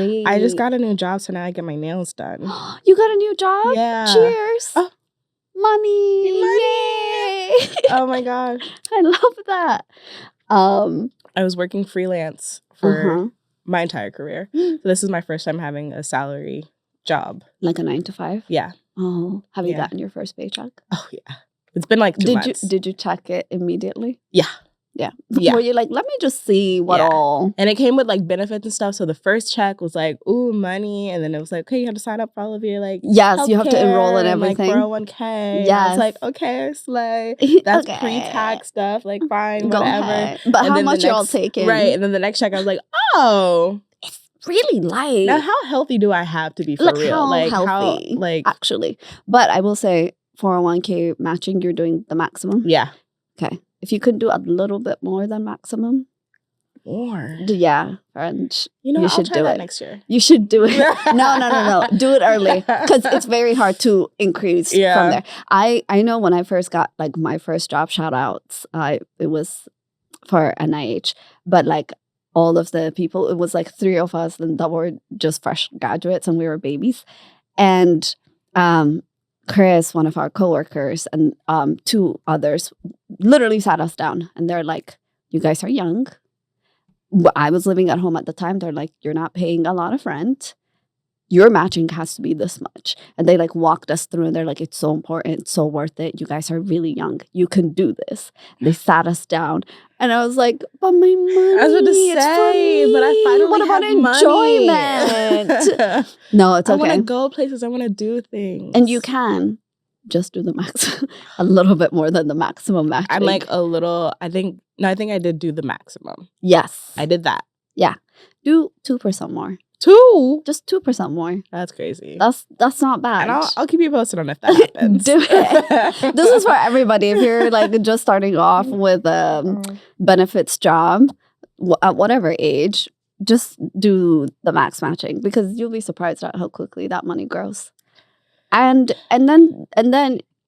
way. I just got a new job, so now I get my nails done. You got a new job? Yeah. Cheers. Oh. Money. Yay. Oh my gosh. I love that. I was working freelance for my entire career. So this is my first time having a salary job. Like a 9 to 5? Yeah. Oh, have you gotten your first paycheck? Oh yeah. It's been like 2 months. Did you check it immediately? Yeah. Yeah. Were you like, let me just see what all? And it came with like benefits and stuff. So the first check was like, ooh, money. And then it was like, okay, you have to sign up for all of your like yes, you have to enroll in and, everything. Like 401k. Yes. I was like, okay, slay. That's pre-tax stuff. Like fine, Go whatever. ahead. But and how much y'all taking? Right. And then the next check I was like, oh. It's really light. Now how healthy do I have to be for real? Healthy, like actually. But I will say 401k matching, you're doing the maximum. Yeah. Okay. If you could do a little bit more than maximum. More. Yeah. And you should I'll try do that it. next year. You should do it. No. Do it early. Because it's very hard to increase from there. I know when I first got like my first job, shout outs, it was for NIH. But like all of the people, it was like 3 of us that were just fresh graduates and we were babies. And Chris, one of our coworkers, and 2 others literally sat us down and they're like, you guys are young. I was living at home at the time. They're like, you're not paying a lot of rent. Your matching has to be this much. And they like walked us through and they're like, it's so important. It's so worth it. You guys are really young. You can do this. They sat us down. And I was like, but my money, I was about to say, but I finally what about enjoyment? No, it's okay. I want to go places. I want to do things. And you can just do the max, a little bit more than the maximum matching. I'm like a little, I think I did do the maximum. Yes. I did that. Yeah. Do 2% more. 2? Just 2% more. That's crazy. That's not bad. And I'll keep you posted on if that happens. Do it. This is for everybody. If you're like just starting off with a benefits job at whatever age, just do the max matching because you'll be surprised at how quickly that money grows. And then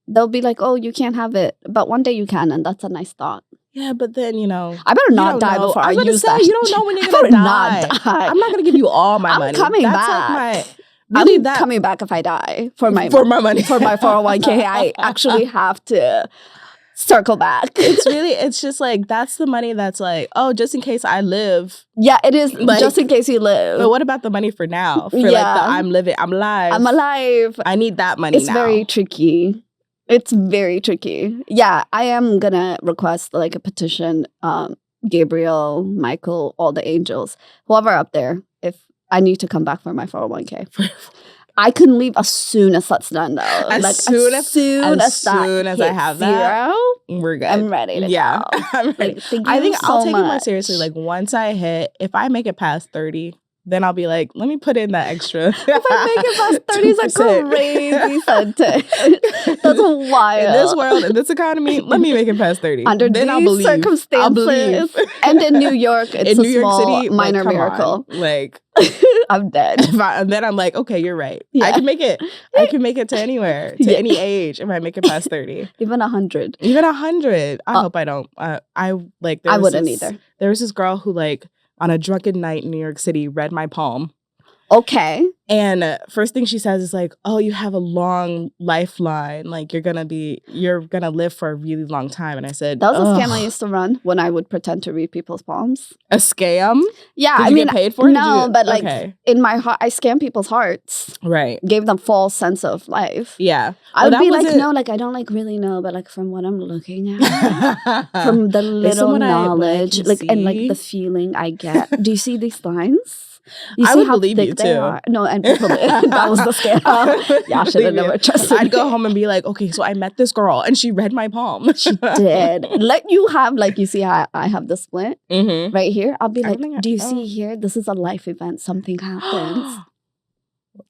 they'll be like, oh, you can't have it, but one day you can, and that's a nice thought. Yeah, but then, I better not die before I use that. You don't know when you're going to die. I'm not going to give you all my money. I'm coming back. I'm coming back if I die for my money. For my 401k, I actually have to circle back. It's just like, that's the money that's like, oh, just in case I live. Yeah, it is like, just in case you live. But what about the money for now? For like the I'm alive. I need that money now. It's very tricky. It's very tricky. Yeah, I am going to request like a petition, Gabriel, Michael, all the angels, whoever up there, if I need to come back for my 401k. I can leave as soon as that's done though. As soon as I have that, we're good. I'm ready to go. I'm ready. I think I'll take it more seriously. Like once I hit, if I make it past 30, then I'll be like, let me put in that extra. If I make it past 30 is a crazy sentence. That's wild. In this world, in this economy, let me make it past 30. Under then these circumstances. And in New York, it's a small, minor miracle. Like, I'm dead. And then I'm like, okay, you're right. Yeah. I can make it. I can make it to anywhere, to any age if I make it past 30. Even 100. Even 100. I hope I don't. I wouldn't either. There was this girl who like, on a drunken night in New York City, read my palm. Okay. And first thing she says is like, oh, you have a long lifeline. Like, you're going to live for a really long time. And I said, that was a scam I used to run when I would pretend to read people's palms. A scam? Yeah. Did you get paid for it? No, but like in my heart, I scam people's hearts. Right. Gave them false sense of life. Yeah. I would be like, no, like, I don't like really know, but like from what I'm looking at, from the little knowledge, and like the feeling I get. Do you see these lines? You I see would how believe thick you they too. Are? No, and people, that was the scam. Yeah, I should have never trusted. I'd go home and be like, okay, so I met this girl and she read my palm. She did. Let you have, like, you see how I have the splint right here? I'll be like, do you see here? This is a life event. Something happens.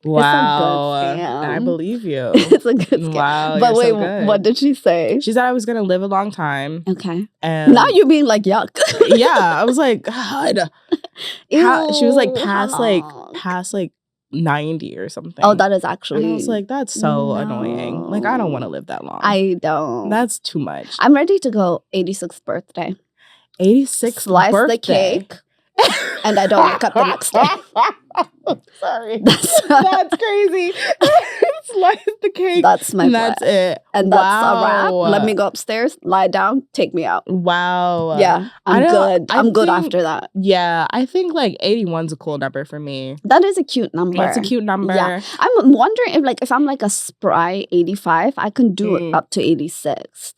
Wow. It's a good scam. I believe you. It's a good scam. Wow. But wait, so what did she say? She said I was going to live a long time. Okay. And now you being like, yuck. Yeah. I was like, God. She was like past 90 or something. Oh, that is actually. And I was like, that's so annoying. Like, I don't want to live that long. I don't. That's too much. I'm ready to go 86th birthday. 86th Slice birthday. the cake. and I don't wake up the next day. Sorry. That's crazy. Slice the cake. That's my plan. That's it. And that's a wrap. Let me go upstairs, lie down, take me out. Wow. Yeah, I'm good. I'm good after that. Yeah, I think like 81's a cool number for me. That is a cute number. That's a cute number. Yeah. I'm wondering if I'm like a spry 85, I can do it up to 86.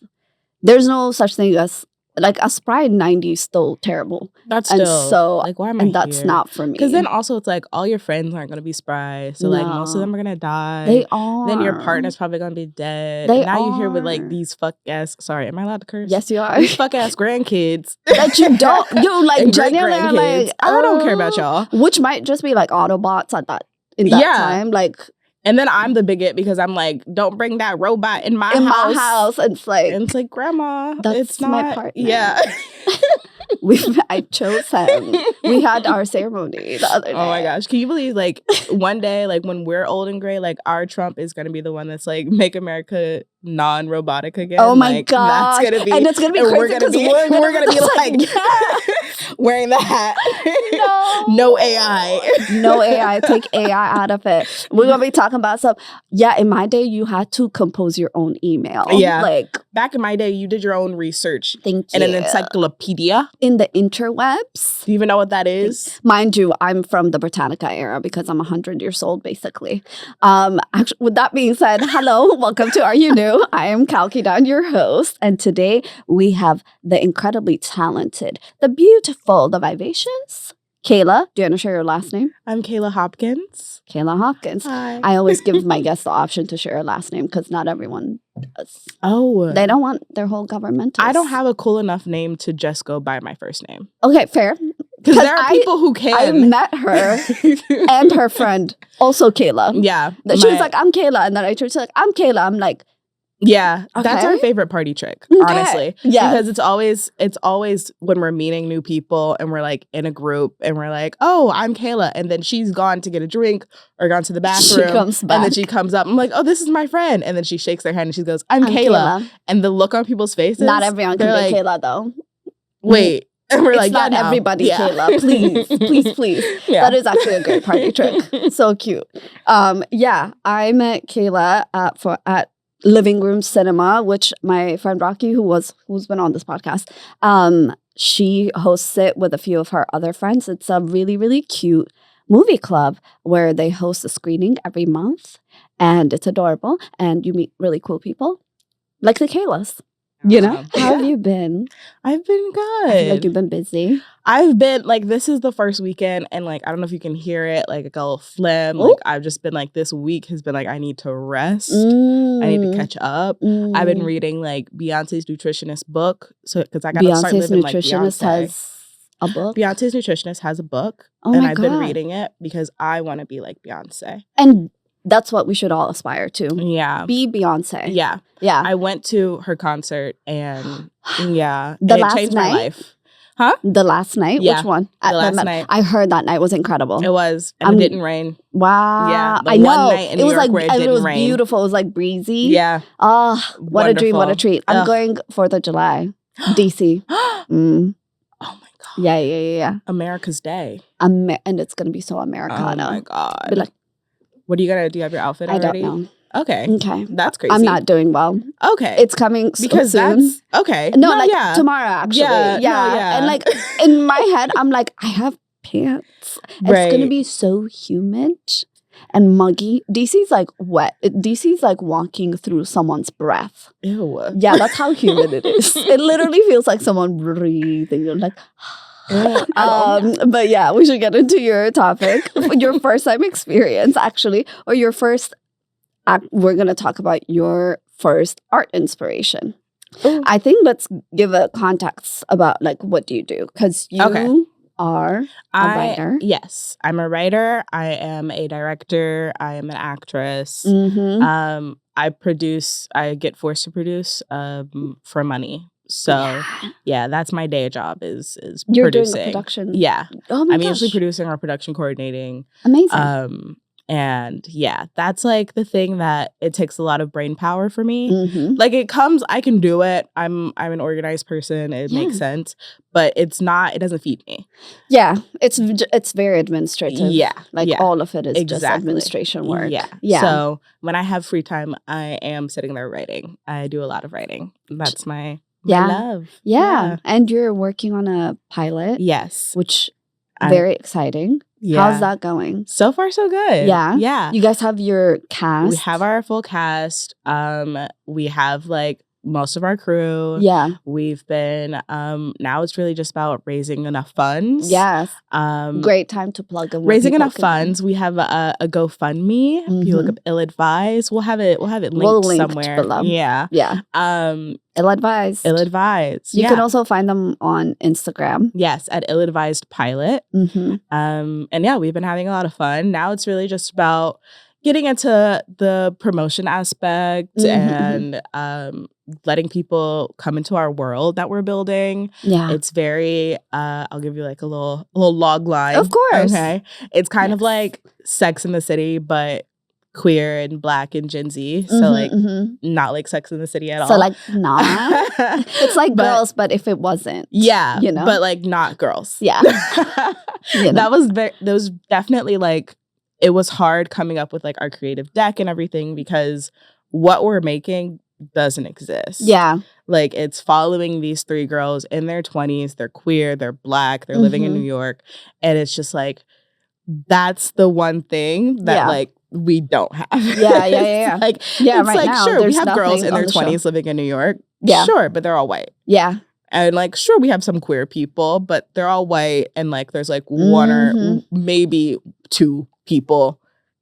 There's no such thing as like a spry 90 is still terrible. That's still, and so like, why am I and that's here? not for me. Because then also it's like all your friends aren't gonna be spry, so like most of them are gonna die. They are. Then your partner's probably gonna be dead. They and now are. you're here with like these fuck ass. Sorry, am I allowed to curse? Yes, you are. These fuck ass grandkids that you don't. You like genuinely are like. I don't care about y'all. Which might just be like Autobots at that in that time, like. And then I'm the bigot because I'm like, don't bring that robot in my house. And it's like, Grandma, that's it's not my partner. Yeah. I chose him. We had our ceremony the other day. Oh my gosh. Can you believe like one day, like when we're old and gray, like our Trump is gonna be the one that's like make America non-robotic again. Oh my like, god. That's gonna be, and it's gonna be crazy because we're gonna be like wearing the hat. No AI. No AI. Take AI out of it. We're gonna be talking about stuff. Yeah, in my day you had to compose your own email. Yeah. Like back in my day, you did your own research. Thank in you. an encyclopedia. In the interwebs. Do you even know what that is? Mind you, I'm from the Britannica era because I'm 100 years old, basically. Actually, with that being said, hello, welcome to Are You New? I am Kalkidan, your host, and today we have the incredibly talented, the beautiful, the vivacious Kayla. Do you want to share your last name? I'm Kayla Hopkins. Kayla Hopkins. Hi. I always give my guests the option to share a last name because not everyone does. Oh. They don't want their whole government. I don't have a cool enough name to just go by my first name. Okay, fair. Because there are people who can. I met her and her friend, also Kayla. Yeah. She was like, I'm Kayla. And then I she's like, I'm Kayla. I'm like, yeah, okay. That's our favorite party trick, honestly. Yeah. Because it's always when we're meeting new people and we're like in a group and we're like, oh, I'm Kayla. And then she's gone to get a drink or gone to the bathroom. She comes back. And then she comes up. I'm like, oh, this is my friend. And then she shakes their hand and she goes, I'm Kayla. And the look on people's faces. Not everyone can be like, Kayla, though. Wait. And we're it's like, not everybody, Kayla. Please. Yeah. That is actually a great party trick. So cute. Yeah, I met Kayla at Living Room Cinema, which my friend Rocky, who's been on this podcast, she hosts it with a few of her other friends. It's a really, really cute movie club where they host a screening every month, and it's adorable, and you meet really cool people like the Kaylas. You know, how have you been? I've been good. I feel like you've been busy. I've been like, this is the first weekend, and like, I don't know if you can hear it, like a little phlegm. Like, I've just been like, this week has been like, I need to rest. I need to catch up. I've been reading like Beyonce's nutritionist book, so because I gotta start living like Beyonce. Has a book. Beyonce's nutritionist has a book, and I've been reading it because I want to be like Beyonce. And that's what we should all aspire to. Yeah. Be Beyonce. Yeah. Yeah. I went to her concert and yeah. The and last it changed night? my life. Huh? The last night? Yeah. Which one? The last night. I heard that night was incredible. It was. And it didn't rain. Wow. Yeah. I know. One night in New York where it didn't was rain. Beautiful. It was like breezy. Yeah. Oh, what a dream. What a treat. I'm Ugh. going 4th of July. DC. Oh my God. Yeah. America's Day. And it's going to be so Americana. Oh my God. Be like, what are you going to do? You have your outfit already? I don't know. Okay. That's crazy. I'm not doing well. Okay. It's coming because soon. That's okay. No, tomorrow actually. Yeah. And like in my head, I'm like, I have pants. It's gonna be so humid and muggy. DC's like wet. DC's like walking through someone's breath. Ew. Yeah, that's how humid it is. It literally feels like someone breathing. You're like but yeah, we should get into your topic. Your first time experience, actually, or your first we're going to talk about your first art inspiration. Ooh. I think let's give a context about like what do you do, because you are a writer. Yes, I'm a writer. I am a director. I am an actress. I get forced to produce for money. So yeah, that's my day job is You're producing. Doing the production. Yeah. Oh my I'm gosh. usually producing or production coordinating. Amazing. And yeah, that's like the thing that it takes a lot of brain power for me. Mm-hmm. Like it comes, I can do it. I'm an organized person. It makes sense, but it doesn't feed me. Yeah, it's very administrative. Yeah. Like yeah. all of it is just Exactly. administration work. Yeah. Yeah. So when I have free time, I am sitting there writing. I do a lot of writing. That's my love. Yeah. And you're working on a pilot. Yes. Which very exciting. Yeah. How's that going? So far, so good. Yeah. Yeah. You guys have your cast? We have our full cast. We have like most of our crew. Yeah. We've been now it's really just about raising enough funds. Yes. Great time to plug in. Raising enough funds. We have a GoFundMe. If you look up Ill-Advised, we'll have it linked somewhere. Below. Yeah. Yeah. Ill-Advised. Ill-Advised. You can also find them on Instagram. Yes, at Ill-Advised Pilot. Mm-hmm. And yeah, we've been having a lot of fun. Now it's really just about getting into the promotion aspect and letting people come into our world that we're building. Yeah. It's very, I'll give you like a little log line. Of course. Okay. It's kind of like Sex in the City, but queer and Black and Gen Z. So like not like Sex in the City at all. So like not. It's like Girls, but if it wasn't. Yeah. You know? But like not Girls. Yeah. That was definitely like, it was hard coming up with like our creative deck and everything because what we're making doesn't exist. Yeah. Like it's following these 3 girls in their 20s. They're queer, they're Black, they're living in New York. And it's just like, that's the one thing that like we don't have. Yeah. Like, yeah, it's right like, now, sure, we have girls in their 20s living in New York. Yeah. Sure, but they're all white. Yeah. And like, sure, we have some queer people, but they're all white. And like, there's like one or maybe 2 people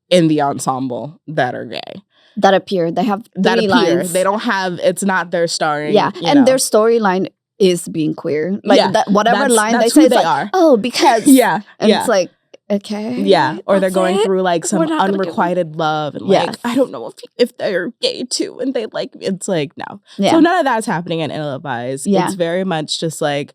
in the ensemble that are gay. That appear. They have lines. They don't have, it's not their starring. Yeah. And their storyline is being queer. Like whatever line they say, it's like, are. Oh, because. Yeah. And it's like, okay. Yeah. Or they're going through like some unrequited love. And like, I don't know if they're gay too and they like me. It's like, no. Yeah. So none of that's happening in Ill-Advised. Yeah. It's very much just like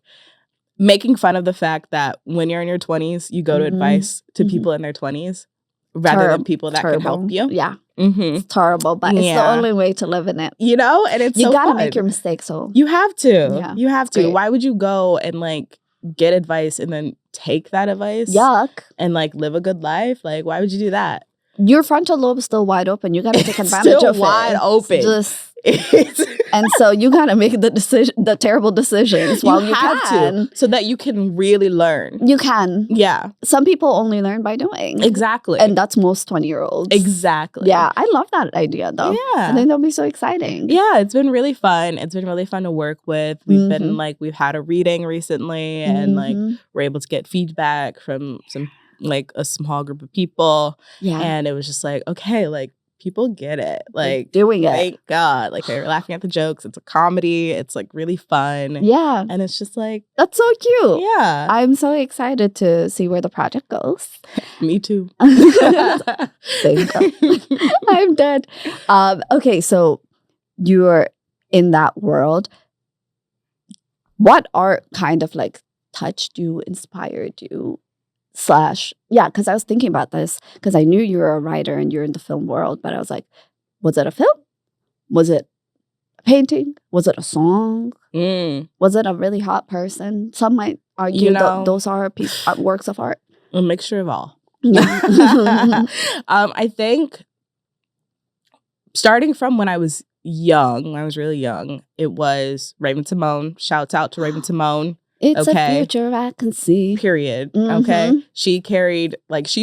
making fun of the fact that when you're in your 20s, you go to advice to people in their 20s rather than people that can help you. Yeah. It's terrible, but it's the only way to live in it. You know? And it's you gotta fun. make your mistakes. So you have to. Yeah. You have to. Great. Why would you go and like get advice and then take that advice? Yuck. And like live a good life? Like, why would you do that? Your frontal lobe is still wide open. You gotta take advantage of it. Still wide open. And so you gotta make the terrible decisions while you can. So that you can really learn. You can. Yeah. Some people only learn by doing. Exactly. And that's most 20-year-olds. Exactly. Yeah. I love that idea though. Yeah. I think that'll be so exciting. Yeah. It's been really fun. It's been really fun to work with. We've been like, we've had a reading recently and like we're able to get feedback from like a small group of people. Yeah. And it was just like, okay, like people get it. Like doing it. Thank God. Like they were laughing at the jokes. It's a comedy. It's like really fun. Yeah. And it's just like, that's so cute. Yeah. I'm so excited to see where the project goes. Me too. Same girl. I'm dead. Okay, so you're in that world. What art kind of like touched you, inspired you? Because I was thinking about this because I knew you were a writer and you're in the film world, but I was like, was it a film? Was it a painting? Was it a song? Was it a really hot person? Some might argue those are works of art. A mixture of all. Yeah. I think starting from when I was really young, it was Raven Simone. Shouts out to Raven Simone. It's a future I can see. Period. Okay. She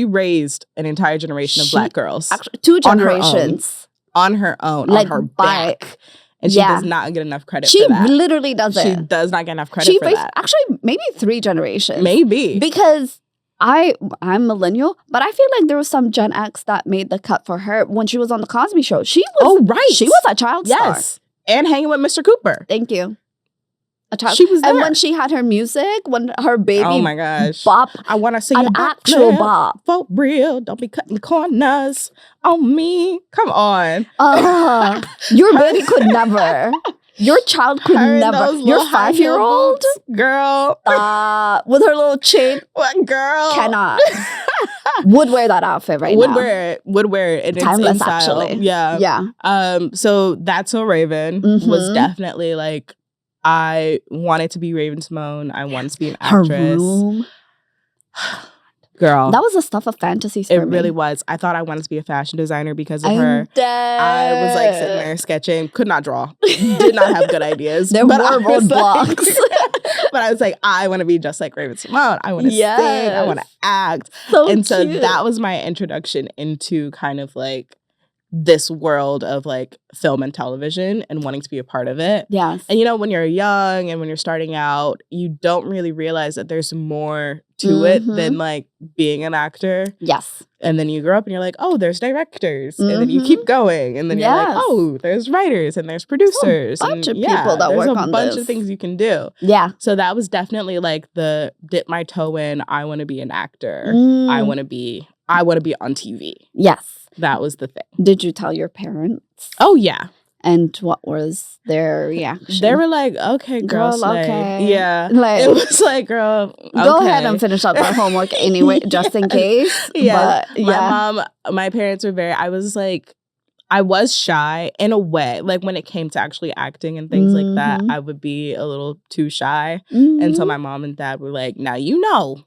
raised an entire generation of Black girls. Actually, 2 generations. On her own. Like on her back. And she does not get enough credit for that. She literally doesn't. She does not get enough credit for that. Actually, maybe 3 generations. Maybe. Because I'm millennial, but I feel like there was some Gen X that made the cut for her when she was on the Cosby Show. She was a child star. Yes. And hanging with Mr. Cooper. Thank you. A child. She was there. And when she had her music, when her baby oh my gosh. bop. I want to see an actual bop. For real. Don't be cutting corners on me. Come on. Your baby could never. Your child could never. Your 5-year-old girl, with her little chain, what girl cannot. Would wear that outfit right would now. Would wear it. And timeless, it's in style. actually. Yeah. So That's So Raven was definitely like, I wanted to be Raven Simone. I wanted to be an actress. Her room. Girl. That was the stuff of fantasies for me. It really was. I thought I wanted to be a fashion designer because of her. Dead. I was like sitting there sketching. Could not draw. Did not have good ideas. There were roadblocks. But I was like, I want to be just like Raven Simone. I want to sing. I want to act. So So that was my introduction into kind of like this world of like film and television and wanting to be a part of it. Yes. And you know, when you're young and when you're starting out, you don't really realize that there's more to it than like being an actor. Yes. And then you grow up and you're like, oh, there's directors. And then you keep going. And then you're like, oh, there's writers and there's producers. There's a bunch of and, people that work on this. There's a bunch of things you can do. Yeah. So that was definitely like the dip my toe in. I want to be an actor. I want to be on TV. Yes. That was the thing. Did you tell your parents? Oh, yeah. And what was their reaction? They were like, okay, girl, okay. Yeah. Like, it was like, girl, okay. Go ahead and finish up our homework anyway, just in case. Yeah. But, my parents were I was shy in a way. Like when it came to actually acting and things like that, I would be a little too shy. And so my mom and dad were like, now you know.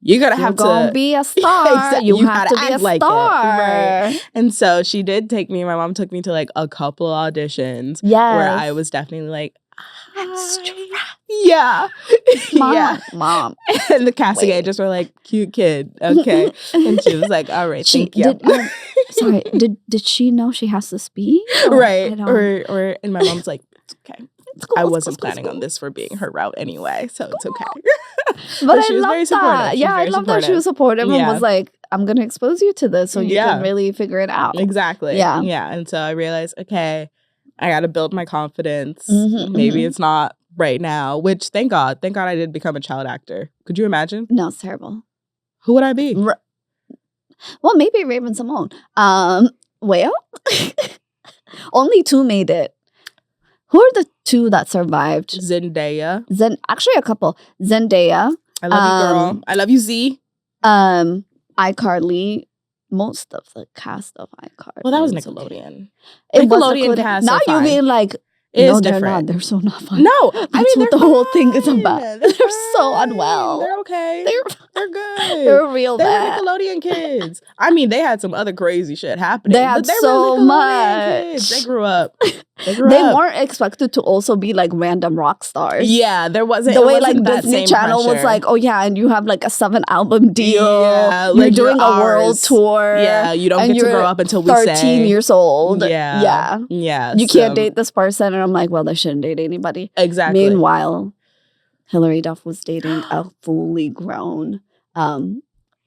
You're gonna be a star. Exactly. You have to be a like star. Right. And so she did take me. My mom took me to like a couple auditions. Yes. Where I was definitely like, extra. Yeah. Mom. Yeah. Mom. And the casting agents were like, cute kid. Okay. And she was like, all right, thank you. Sorry, did she know she has to speak? Right. Or and my mom's like, it's okay. Cool, I wasn't planning on this for being her route anyway, so it's okay. But she I was love very supportive. that. Yeah, I love that she was supportive and was like, I'm going to expose you to this so you can really figure it out. Exactly. Yeah. Yeah. And so I realized, okay, I got to build my confidence. Maybe it's not right now, which thank God I did become a child actor. Could you imagine? No, it's terrible. Who would I be? Well, maybe Raven Simone. Well, only 2 made it. Who are the 2 that survived? Zendaya. Actually, a couple. Zendaya. I love you, girl. I love you, Z. iCarly. Most of the cast of iCarly. Well, that was Nickelodeon. Nickelodeon cast. Now you being like, no, they're different. not. They're so not fun. No, that's what the whole thing is about. They're so unwell. They're okay. They're good. They're real They're bad. Nickelodeon kids. I mean, they had some other crazy shit happening. They had so much. Kids. They grew up. They weren't expected to also be like random rock stars. Yeah, there wasn't the way like Disney Channel was like, oh yeah, and you have like a 7-album deal. Yeah, you're doing a world tour. Yeah, you don't get to grow up until we 13 years old. Yeah. You can't date this person, and I'm like, well, they shouldn't date anybody. Exactly. Meanwhile, Hilary Duff was dating a fully grown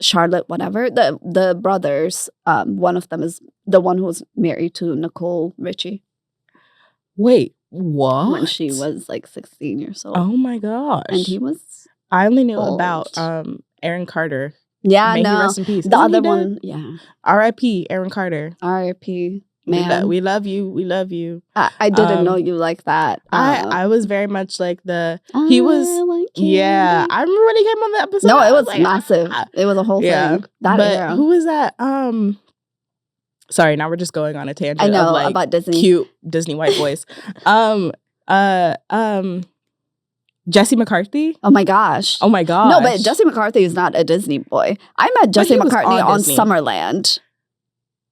Charlotte, whatever. The brothers. One of them is the one who was married to Nicole Richie. Wait, what? When she was like 16 years old. Oh my gosh. And he was I only knew old. About Aaron Carter. Yeah, May he no. rest in peace. The other one, yeah. R.I.P. Aaron Carter. R.I.P. Man. We love you. We love you. I didn't know you like that. I was very much like he was. Yeah, I remember when he came on the episode. No, it was like, massive. It was a whole thing. That but era. Who was that? Sorry, now we're just going on a tangent. I know of like about Disney. Cute Disney white boys. Jesse McCarthy. Oh my gosh. Oh my gosh. No, but Jesse McCarthy is not a Disney boy. I met Jesse McCartney on Summerland.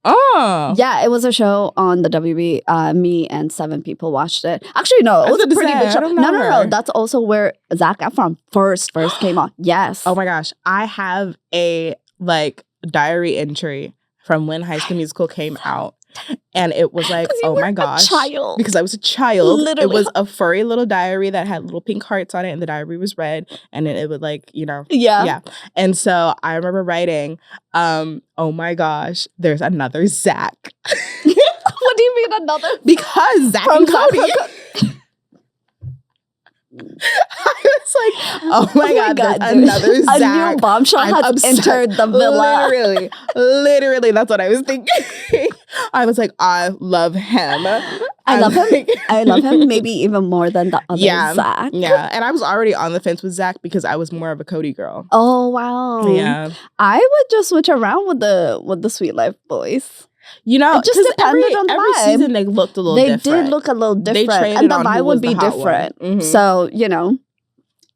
Oh. Yeah, it was a show on the WB. Me and 7 people watched it. Actually, no, it was a pretty big show. No. That's also where Zac Efron first came on. Yes. Oh my gosh. I have a like diary entry from when High School Musical came out. And it was like, oh my gosh. Child. Because I was a child. Literally. It was a furry little diary that had little pink hearts on it, and the diary was red. And it would like, Yeah. And so I remember writing, oh my gosh, there's another Zac. What do you mean another? Because Zac and Cody. I was like, oh my God, there's another Zac. A new bombshell has entered the villa. Literally, that's what I was thinking. I was like, I love him. I love him. I love him maybe even more than the other Zach. Yeah, and I was already on the fence with Zach because I was more of a Cody girl. Oh, wow. Yeah. I would just switch around with the Sweet Life boys. You know, it just depended on the every vibe. season they looked a little different. They did look a little different. And the vibe would be different. Mm-hmm. So, you know,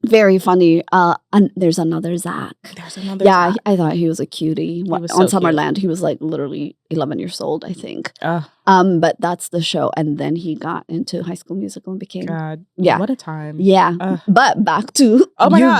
very funny. And there's another Zach. Zach. I thought he was a cutie. On Summerland, he was like literally 11 years old, I think. But that's the show. And then he got into High School Musical and became... God, what a time. Yeah. But back to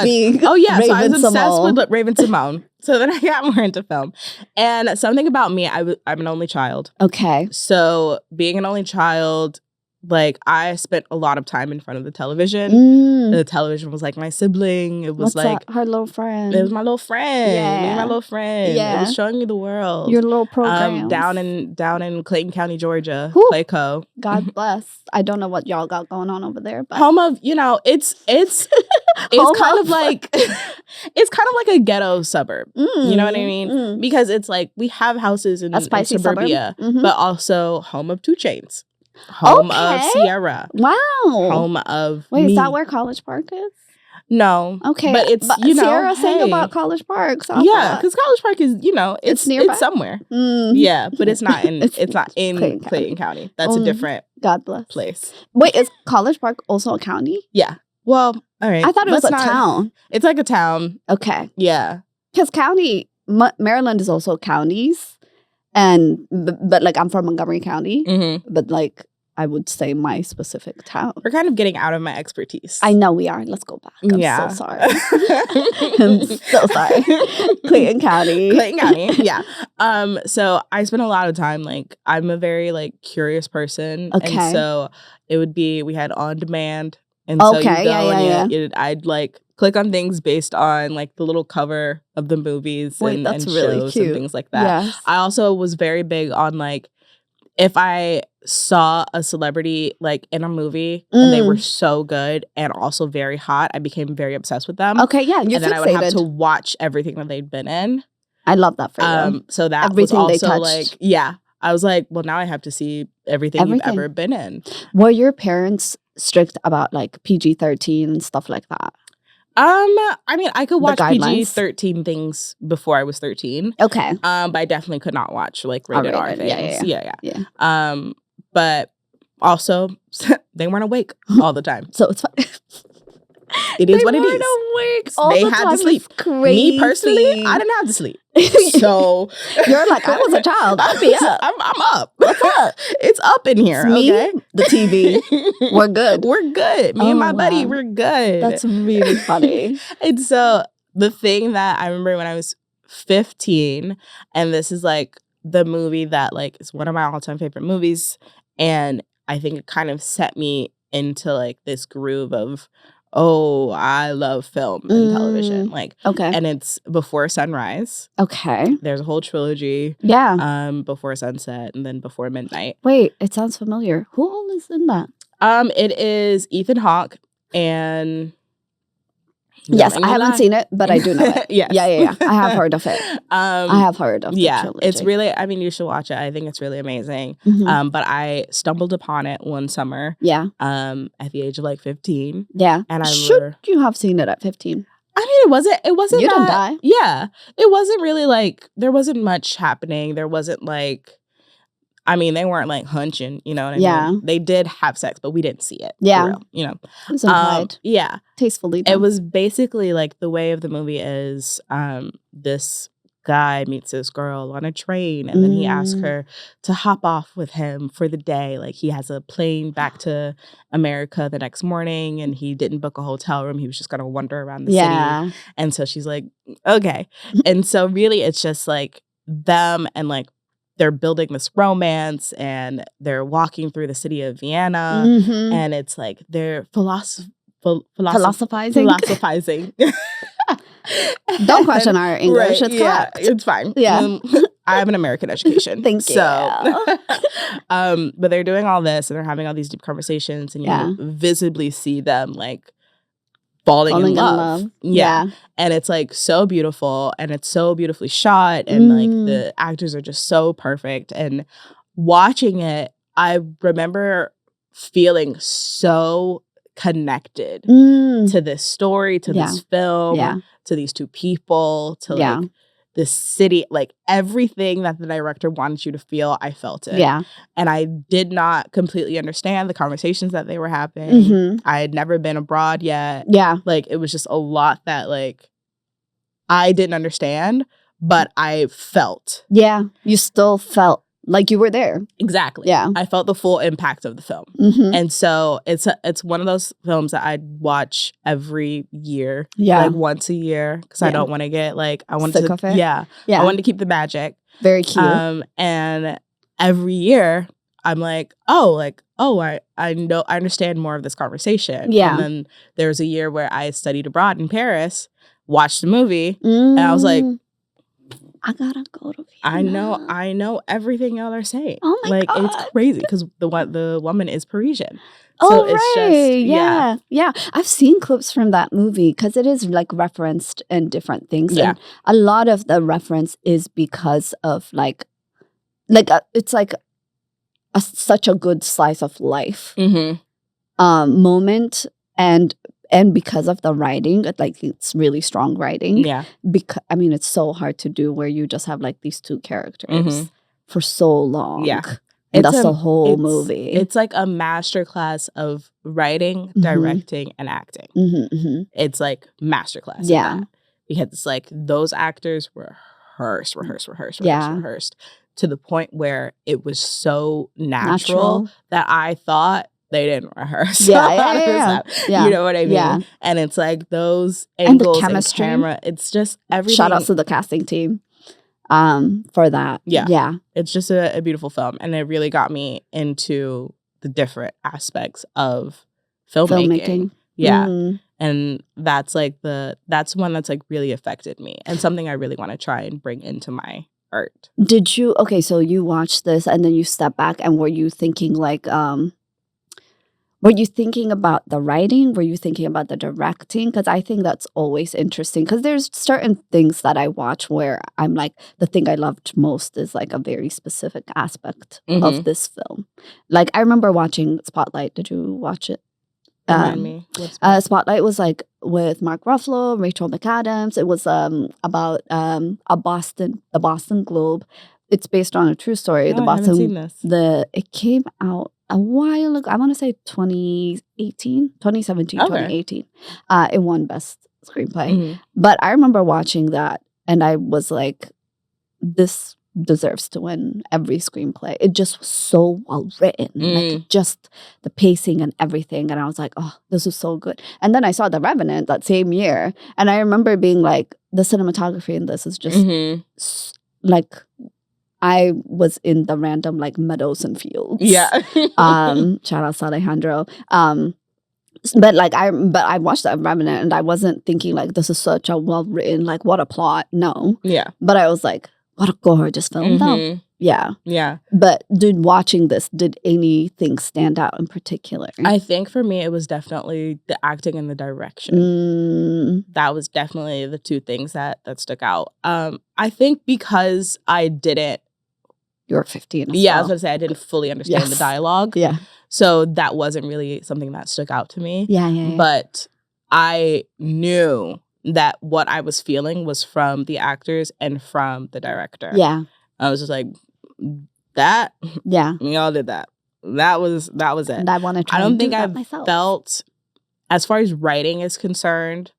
being so I was obsessed Simone. with Raven Simone. So then I got more into film. And something about me, I'm an only child. Okay. So being an only child... Like, I spent a lot of time in front of the television. The television was like my sibling. It was her little friend. It was my little friend. Yeah. My little friend. Yeah. It was showing me the world. Your little program. Down in Clayton County, Georgia. Clayco. God bless. I don't know what y'all got going on over there. But home of, you know, it's kind of like it's kind of like a ghetto suburb. You know what I mean? Because it's like we have houses in suburbia, but also home of 2 Chainz. Home of Sierra. Wow. Home of Wait, me. is that where College Park is? No. Okay. But it's, you know, Sierra sang about College Park. So yeah, because College Park is, you know, it's nearby. It's somewhere. Yeah, but it's not in Clayton County. That's a different God bless. place. Wait, is College Park also a county? Yeah. Well, all right. I thought it was a town. It's like a town. Okay. Yeah. Because Maryland is also counties. And but like I'm from Montgomery County, but like I would say my specific town. We're kind of getting out of my expertise. I know we are. Let's go back. I'm so sorry. I'm so sorry. Clayton County. Yeah. So I spent a lot of time, like, I'm a very like curious person. Okay. And so it would be, we had on demand. And so you go I'd like click on things based on like the little cover of the movies and really shows cute. And things like that. Yes. I also was very big on like, if I saw a celebrity like in a movie and they were so good and also very hot, I became very obsessed with them. Okay, yeah, and then I would have to watch everything that they'd been in. I love that for you. So that everything was also like, yeah, I was like, well, now I have to see everything you've ever been in. Were your parents strict about like PG-13 and stuff like that? I mean, I could watch PG-13 things before I was 13. Okay. But I definitely could not watch like rated R things. Yeah. But also, they weren't awake all the time. So it's fine. It is what it is. They weren't awake all they the had time. to sleep. Crazy. Me personally, I didn't have to sleep. So you're like, I was a child. I'd be up. I'm up. What's up? It's up in here. It's okay, me, the TV. We're good. We're good. Me and my buddy, we're good. That's really funny. And so the thing that I remember when I was 15, and this is like the movie that like is one of my all-time favorite movies, and I think it kind of set me into like this groove of, oh, I love film and television. Like, okay. And it's Before Sunrise. Okay. There's a whole trilogy. Yeah. Before Sunset and then Before Midnight. Wait, it sounds familiar. Who all is in that? It is Ethan Hawke and... Yes, I haven't seen it, but I do know it. Yes. Yeah. I have heard of it. I have heard of the trilogy. It's really, I mean, you should watch it. I think it's really amazing. But I stumbled upon it one summer. Yeah. At the age of like 15. Yeah. And should you have seen it at 15? I mean, it wasn't You didn't die. Yeah. It wasn't really like, there wasn't much happening. There wasn't like, I mean, they weren't like hunching, you know what I mean? They did have sex, but we didn't see it. Yeah. For real, you know? It was implied. Yeah. Tastefully done. It was basically like the way of the movie is this guy meets this girl on a train and then he asks her to hop off with him for the day. Like he has a plane back to America the next morning and he didn't book a hotel room. He was just going to wander around the city. And so she's like, okay. And so really it's just like them and like they're building this romance and they're walking through the city of Vienna and it's like they're philosophizing. Don't question our English. It's correct. It's fine. Yeah. I have an American education. Thank you. So, but they're doing all this and they're having all these deep conversations and you visibly see them like falling in love. Yeah. And it's like so beautiful and it's so beautifully shot and like the actors are just so perfect. And watching it, I remember feeling so connected to this story, to this film, to these two people, to like this city, like everything that the director wanted you to feel, I felt it. Yeah. And I did not completely understand the conversations that they were having. I had never been abroad yet. Yeah. Like it was just a lot that like I didn't understand, but I felt. Yeah. You still felt like you were there. Exactly. Yeah. I felt the full impact of the film. And so it's one of those films that I'd watch every year. Yeah. Like once a year. Because I don't want to get like, I wanted sick to, of it. Yeah. I wanted to keep the magic. Very cute. And every year I'm like, I know, I understand more of this conversation. Yeah. And then there was a year where I studied abroad in Paris, watched the movie, and I was like, I gotta go to Vietnam. I know everything y'all are saying. Oh my God. It's crazy because the woman is Parisian. So it's just yeah. I've seen clips from that movie because it is like referenced in different things. Yeah. And a lot of the reference is because of it's like such a good slice of life moment, and because of the writing, like it's really strong writing. Yeah. Because I mean, it's so hard to do where you just have like these two characters for so long. Yeah. And that's the whole movie. It's like a masterclass of writing, directing, and acting. It's like masterclass. Yeah. Of that. Because it's like those actors rehearsed to the point where it was so natural. That I thought they didn't rehearse. Yeah. You know what I mean? Yeah. And it's like those angles and the chemistry. camera. It's just everything. Shout out to the casting team for that. Yeah. It's just a beautiful film. And it really got me into the different aspects of filmmaking. Yeah. And that's like that's one that's like really affected me and something I really want to try and bring into my art. Did you, so you watched this and then you step back and were you thinking like, were you thinking about the writing? Were you thinking about the directing? Because I think that's always interesting. Because there's certain things that I watch where I'm like, the thing I loved most is like a very specific aspect of this film. Like I remember watching Spotlight. Did you watch it? Remind me. Spotlight was like with Mark Ruffalo, Rachel McAdams. It was about the Boston Globe. It's based on a true story. I haven't seen this. It came out a while ago. I want to say 2017, 2018. It won Best Screenplay. But I remember watching that and I was like, this deserves to win every screenplay. It just was so well written. Like just the pacing and everything. And I was like, oh, this is so good. And then I saw The Revenant that same year. And I remember being like, the cinematography in this is just like, I was in the random like meadows and fields. Yeah. Shout out to Alejandro. But I watched The Revenant and I wasn't thinking like this is such a well written, like what a plot. No. Yeah. But I was like, what a gorgeous film though. Yeah. Yeah. But watching this, did anything stand out in particular? I think for me, it was definitely the acting and the direction. That was definitely the two things that stuck out. I think because I didn't. You were 15 as Yeah, well. I was going to say I didn't fully understand the dialogue. Yeah. So that wasn't really something that stuck out to me. Yeah. But I knew that what I was feeling was from the actors and from the director. Yeah. I was just like, that? Yeah. Y'all did that. That was it. And I want to try I don't and think do that I've myself. felt, as far as writing is concerned,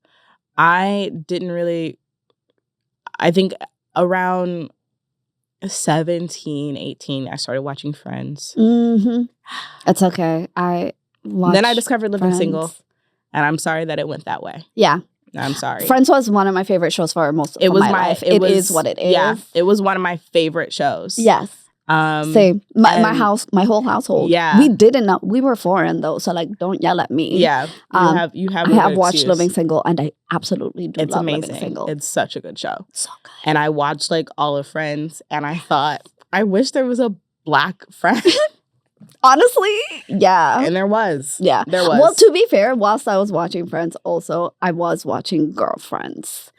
I didn't really, I think around 17, 18, I started watching Friends. It's okay. Then I discovered Living Friends. Single, and I'm sorry that it went that way. Yeah. I'm sorry. Friends was one of my favorite shows for most of my life. It is what it is. Yeah, it was one of my favorite shows. Yes. Same. My whole household. Yeah. We didn't know. We were foreign though, so like don't yell at me. Yeah. You have I have watched Living Single and I absolutely do It's love amazing. Living Single. It's such a good show. So good. And I watched like all of Friends and I thought, I wish there was a black friend. Honestly, yeah. And there was. Yeah. There was. Well, to be fair, whilst I was watching Friends, also, I was watching Girlfriends.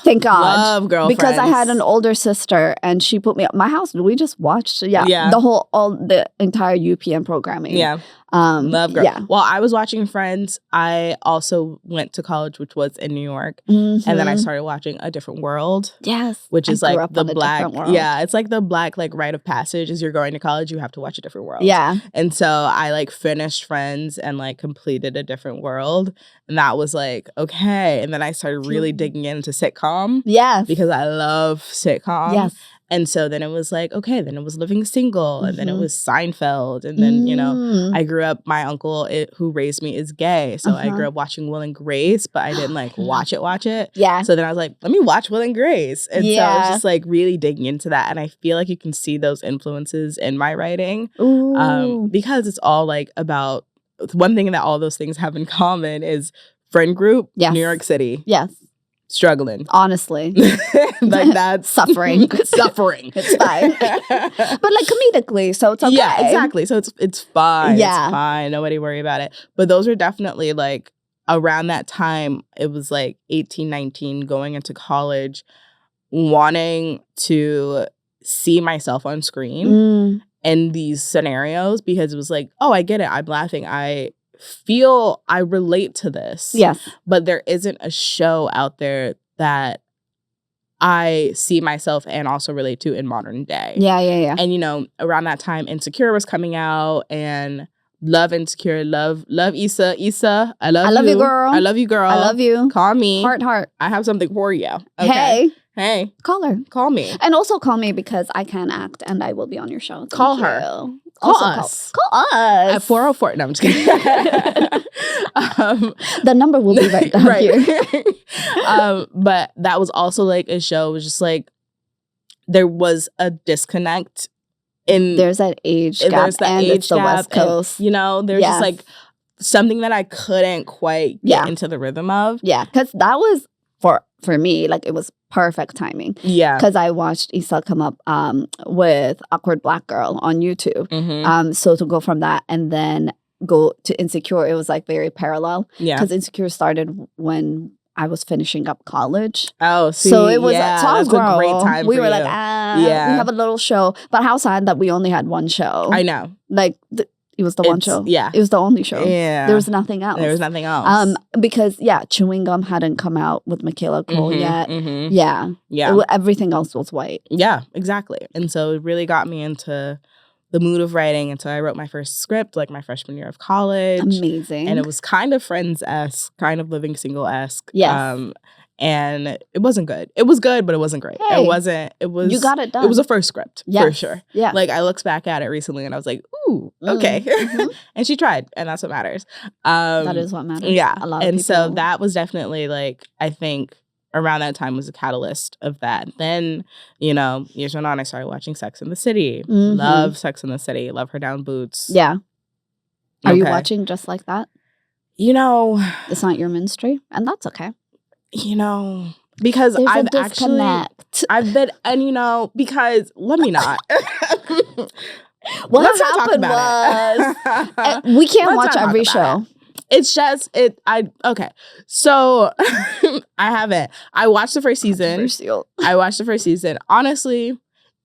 Thank God. Love Girlfriends. Because I had an older sister and she put me up my house. We just watched the entire UPN programming. Yeah. Love Girl. Yeah. While I was watching Friends, I also went to college, which was in New York. And then I started watching A Different World. Yes. Which is like the black. Yeah. It's like the black like rite of passage. As you're going to college, you have to watch A Different World. Yeah. And so I like finished Friends and like completed A Different World. And that was like, okay. And then I started really digging into sitcom. Yes. Because I love sitcom. Yes. And so then it was like, okay, then it was Living Single, and then it was Seinfeld. And then, you know, I grew up, my uncle who raised me is gay. So I grew up watching Will and Grace, but I didn't like watch it. Yeah. So then I was like, let me watch Will and Grace. And so I was just like really digging into that. And I feel like you can see those influences in my writing because it's all like about one thing that all those things have in common is friend group, New York City. Yes. Struggling. Honestly. Like that's suffering. Suffering. It's fine. But like comedically, so it's okay. Yeah, exactly. So it's fine. Yeah. It's fine. Nobody worry about it. But those are definitely like around that time, it was like 18, 19, going into college, wanting to see myself on screen in these scenarios because it was like, oh, I get it. I'm laughing. I feel I relate to this. Yes. But there isn't a show out there that I see myself and also relate to in modern day. Yeah. And, you know, around that time, Insecure was coming out and love Insecure, love Issa. Issa, I love you, girl. I love you, girl. I love you. Call me. Heart. I have something for you. Okay? Hey. Call her. Call me. And also call me because I can act and I will be on your show. Call her. Call us. Call us. At 404. No, I'm just kidding. The number will be right down here. But that was also like a show. It was just like there was a disconnect in. There's that age gap. There's that and age it's the gap, West Coast. And, you know, there's just like something that I couldn't quite get into the rhythm of. Yeah, because that was for me, like it was perfect timing. Yeah. Because I watched Issa come up with Awkward Black Girl on YouTube. Mm-hmm. So to go from that and then go to Insecure, it was like very parallel. Yeah. Because Insecure started when I was finishing up college. Oh, see, so it was yeah, so I was a great time. We for were you. like, we have a little show. But how sad that we only had one show. I know. Like it was the one show. Yeah. It was the only show. Yeah. There was nothing else. There was nothing else. Because Chewing Gum hadn't come out with Michaela Cole yet. Mm-hmm. Yeah. Yeah. Everything else was white. Yeah, exactly. And so it really got me into the mood of writing. And so I wrote my first script like my freshman year of college. Amazing. And it was kind of Friends-esque, kind of Living Single-esque. Yes. And it wasn't good. It was good, but it wasn't great. Hey, it was. You got it done. It was a first script, for sure. Yeah. Like, I looked back at it recently and I was like, ooh, okay. Mm-hmm. And she tried, and that's what matters. That is what matters. Yeah. A lot of people. So that was definitely, like, I think around that time was a catalyst of that. Then, you know, years went on, I started watching Sex and the City. Mm-hmm. Love Sex and the City. Love Her Down Boots. Yeah. Are you watching just like that? You know. It's not your ministry, and that's okay. You know. Because there's I've a disconnect. I've been, and you know, because let me not. What happened was we can't watch every show. It's just okay. So I haven't. I watched the first season. I watched the first season. Honestly,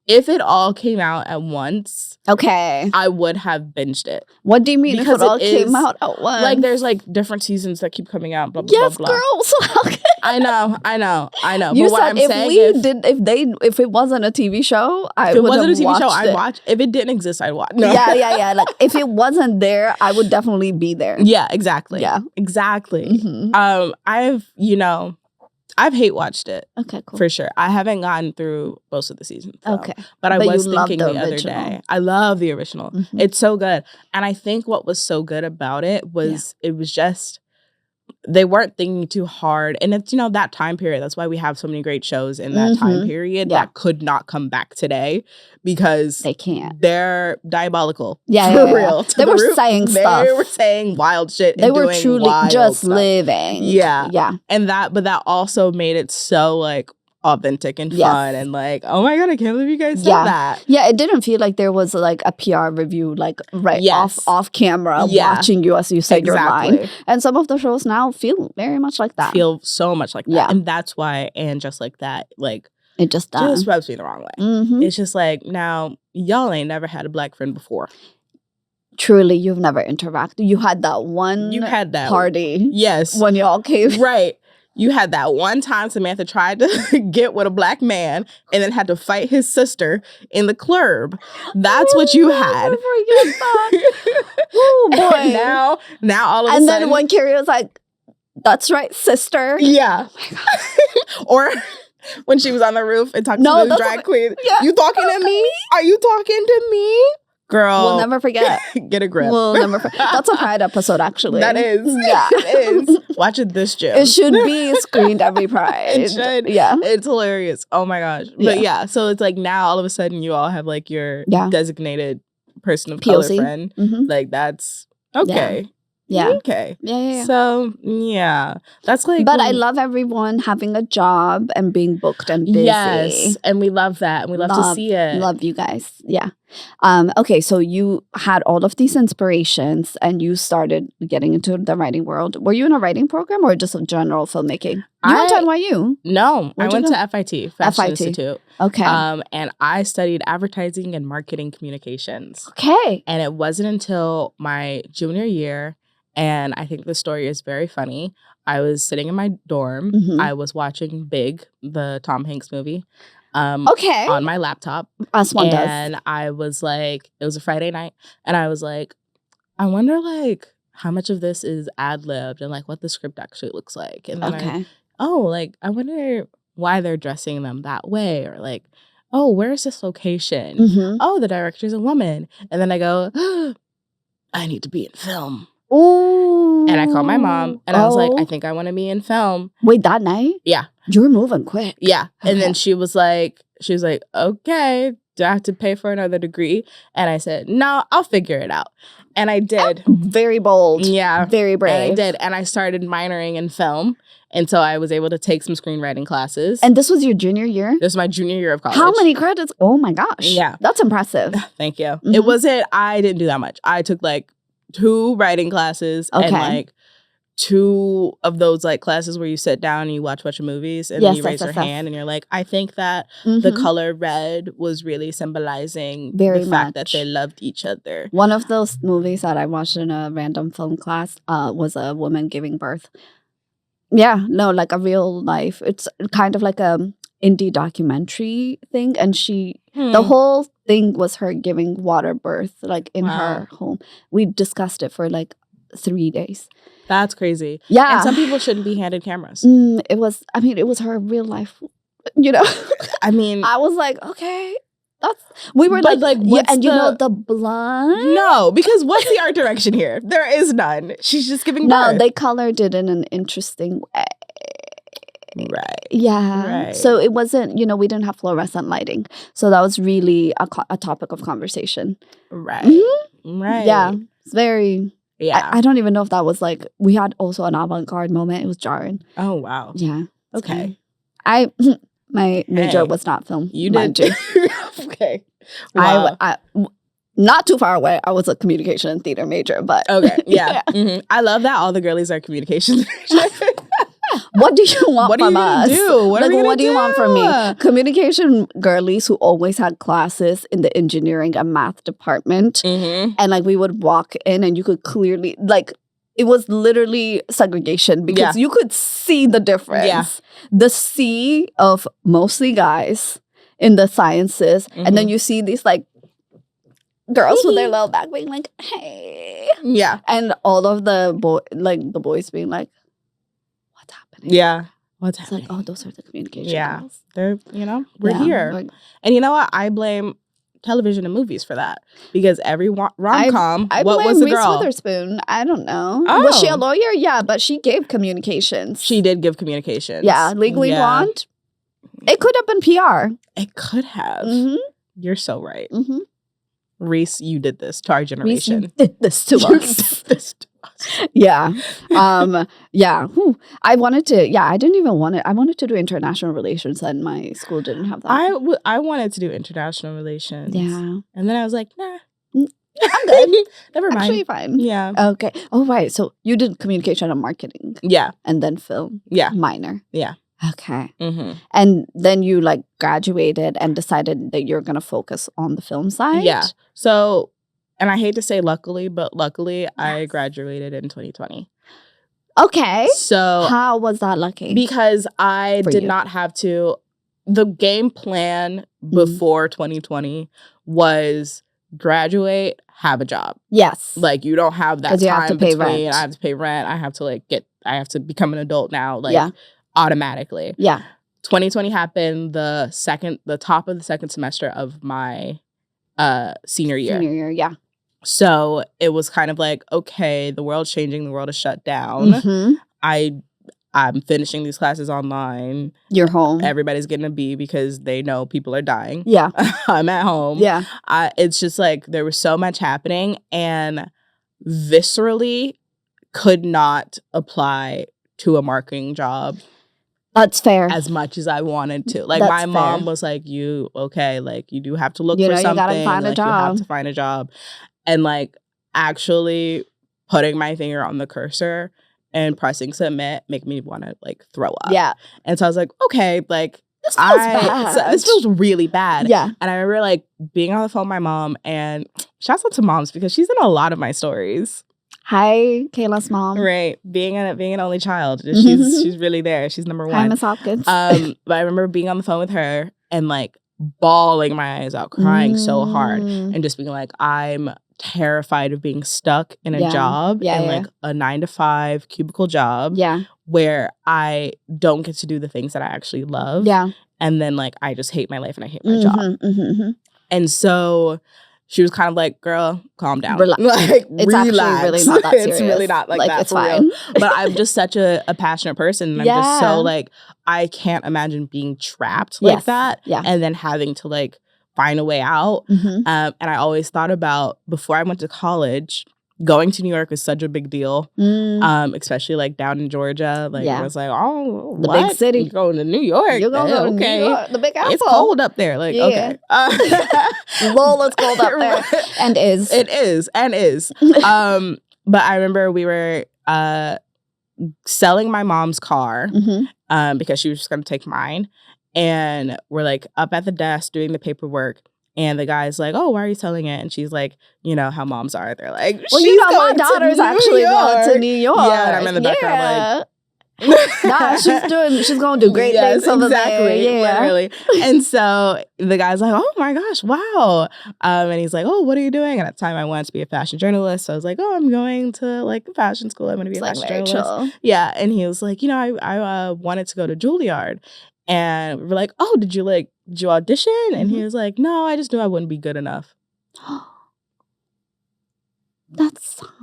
if it all came out at once, okay, I would have binged it. What do you mean because if it all came out at once? Like there's like different seasons that keep coming out. Blah blah yes, blah. Yes, girl. So how can I know. You but what said I'm if saying if it wasn't a TV show, if it wasn't a TV show, I'd watch. If it didn't exist, I'd watch. No. Yeah. Like if it wasn't there, I would definitely be there. Yeah, exactly. Yeah, exactly. Mm-hmm. I've hate watched it. Okay, cool. For sure. I haven't gotten through most of the seasons. Though. Okay. But I was thinking the other day. I love the original. Mm-hmm. It's so good. And I think what was so good about it was it was just they weren't thinking too hard. And it's, you know, that time period. That's why we have so many great shows in that time period that could not come back today because they can't. They're diabolical. Yeah, for real. They were saying stuff. They were saying wild shit. They were truly just living. Yeah. And that also made it so like authentic and Yes. fun and like, oh my God, I can't believe you guys said Yeah. that. Yeah, it didn't feel like there was like a PR review, like Yes. off camera, Yeah. watching you as you said your line. Exactly. And some of the shows now feel very much like that. Feel so much like that. Yeah. And that's why, and just like that, like, It just rubs me the wrong way. Mhm. It's just like, now, y'all ain't never had a Black friend before. Truly, you've never interacted. You had that one You had that party Yes. when y'all came. Right. You had that one time Samantha tried to get with a Black man and then had to fight his sister in the club. That's what you had. Never forget that. Oh boy. And now all of a And sudden. then when Carrie was like, "That's right, sister." Yeah. Or when she was on the roof and talking to the drag queen. Yeah. You talking to me? Are you talking to me? Girl. We'll never forget. Get a grip. We'll never forget. That's a Pride episode, actually. That is. Yeah. It is. Watch it this gym. It should be screened every Pride. It should. Yeah. It's hilarious. Oh my gosh. But yeah, so it's like now all of a sudden you all have like your designated person of color POC. friend. Mm-hmm. Like that's okay. Yeah. Okay. Yeah. So yeah. That's like But I love everyone having a job and being booked and busy. Yes. And we love that. And we love to see it. Love you guys. Yeah. Okay, so you had all of these inspirations and you started getting into the writing world. Were you in a writing program or just a general filmmaking? You went to NYU? No, Where'd I you went go? to FIT, Fashion FIT. Institute. Okay. And I studied advertising and marketing communications. Okay. And it wasn't until my junior year, and I think the story is very funny. I was sitting in my dorm. Mhm. I was watching Big, the Tom Hanks movie. Okay. On my laptop. As one does. And I was like, it was a Friday night. And I was like, I wonder like how much of this is ad-libbed and like what the script actually looks like. And then I wonder why they're dressing them that way. Or like, oh, where's this location? Mhm. Oh, the director's a woman. And then I go, I need to be in film. Ooh. And I called my mom and I was like, I think I want to be in film. Wait, that night? Yeah. You were moving quick. Yeah. And then Okay. she was like, okay, do I have to pay for another degree? And I said, no, I'll figure it out. And I did. Very bold. Yeah. Very brave. And I did. And I started minoring in film. And so I was able to take some screenwriting classes. And this was your junior year? This was my junior year of college. How many credits? Oh my gosh. Yeah. That's impressive. Thank you. Mhm. It wasn't, I didn't do that much. I took like 2 writing classes and Okay. like 2 of those like classes where you sit down and you watch a bunch of movies and then you raise your hand and you're like, I think that the Mhm. color red was really symbolizing Very the fact that much. they loved each other. One of those movies that I watched in a random film class was a woman giving birth. Yeah, no, like a real life. It's kind of like a indie documentary thing. And the whole thing was her giving water birth, like in her home. We discussed it for like 3 days. That's crazy. Yeah. And some people shouldn't be handed cameras. It was her real life, you know? I mean, I was like, okay, we were but, like, what's and you know, the blonde? no, because what's the art direction here? There is none. She's just giving No, birth. they colored it in an interesting way. Right. Yeah. Right. So it wasn't, we didn't have fluorescent lighting. So that was really a topic of conversation. Right. Mhm. Right. Yeah. It's very, Yeah. I don't even know if that was like, we had also an avant-garde moment. It was jarring. Oh, wow. Yeah. Okay. My major Hey, was not film. You mind did. you. Okay. Wow. I not too far away. I was a communication and theater major, but Okay. Yeah. Mhm. I love that all the girlies are communications majors. what do you want What are you from gonna us? do? What are we gonna what do you want from me? do? Communication girlies who always had classes in the engineering and math department. Mm-hmm. And like we would walk in and you could clearly, like, it was literally segregation because you could see the difference. Yeah. The sea of mostly guys in the sciences. And then you see these like girls with their little back being like, hey. Yeah. And all of the boys being like, what's happening? Yeah. What's It's happening? like, oh, those are the communication Yeah. girls. They're, we're Yeah, here. like- And you know what? I blame television and movies for that. Because every rom-com, I what blame was the Reese girl? Witherspoon. I don't know. Was she a Oh. lawyer? Yeah, but she gave communications. She did give communications. Yeah, Legally Yeah. Blonde. It could have been PR. It could have. Mm-hmm. You're so right. Mm-hmm. Reese, you did this to our Reese generation. did this to You us. did this to Yeah. Yeah. I wanted to, I didn't even want it. I wanted to do international relations and my school didn't have that. I wanted to do international relations. Yeah. And then I was like, nah. I'm good. Never mind. Actually fine. Yeah. Okay. Oh, right. So you did communication and marketing. Yeah. And then film. Yeah. Minor. Yeah. Okay. Mm-hmm. And then you like graduated and decided that you're going to focus on the film side? Yeah. So, and I hate to say luckily, but luckily I graduated in 2020. Okay. So how was that lucky? Because I did not have to. The game plan before 2020 was graduate, have a job. Yes. Like you don't have that time you have to pay between. rent. I have to pay rent. I have to become an adult now. Like automatically. Yeah. 2020 happened the top of the second semester of my senior year. Senior year, yeah. So it was kind of like, okay, the world's changing. The world is shut down. Mm-hmm. I'm finishing these classes online. You're home. Everybody's getting a B because they know people are dying. Yeah. I'm at home. Yeah. It's just like there was so much happening and viscerally could not apply to a marketing job. That's fair. As much as I wanted to. Like, That's my mom fair. was like, like, you do have to look for something. You gotta find a job. You have to find a job. And, like, actually putting my finger on the cursor and pressing submit make me want to, like, throw up. Yeah. And so I was like, okay, like, this feels bad. This feels really bad. Yeah. And I remember, like, being on the phone with my mom, and shouts out to moms because she's in a lot of my stories. Hi, Kayla's mom. Right. Being an only child. She's really there. She's number one. Hi, Miss Hopkins. But I remember being on the phone with her and like bawling my eyes out, crying so hard and just being like, I'm terrified of being stuck in a job like a 9-to-5 cubicle job where I don't get to do the things that I actually love. Yeah. And then like I just hate my life and I hate my job. And so she was kind of like, girl, calm down. Like, it's relax. Actually really not that serious. It's really not like that it's for fine. real. But I'm just such a passionate person. And I'm just so like, I can't imagine being trapped like that. Yeah. And then having to like find a way out. And I always thought about, before I went to college, going to New York was such a big deal, especially like down in Georgia. Like I was like, oh, the big city. You're going to New York. You're going to New York, the Big Apple. It's cold up there. Like okay, lol, it's cold up there, and is it is and is. But I remember we were selling my mom's car because she was just going to take mine, and we're like up at the desk doing the paperwork. And the guy's like, oh, why are you selling it? And she's like, you know how moms are. They're like, well, you know, my daughter's actually going to New York. Yeah, and I'm in the background like, nah, she's going to do great things over there. Yeah, literally. And so the guy's like, oh my gosh, wow. And he's like, oh, what are you doing? And at the time I wanted to be a fashion journalist. So I was like, oh, I'm going to like fashion school. I'm going to be a fashion journalist. Chill. Yeah. And he was like, you know, I wanted to go to Juilliard. And we were like, oh, did you audition? And he was like, no, I just knew I wouldn't be good enough.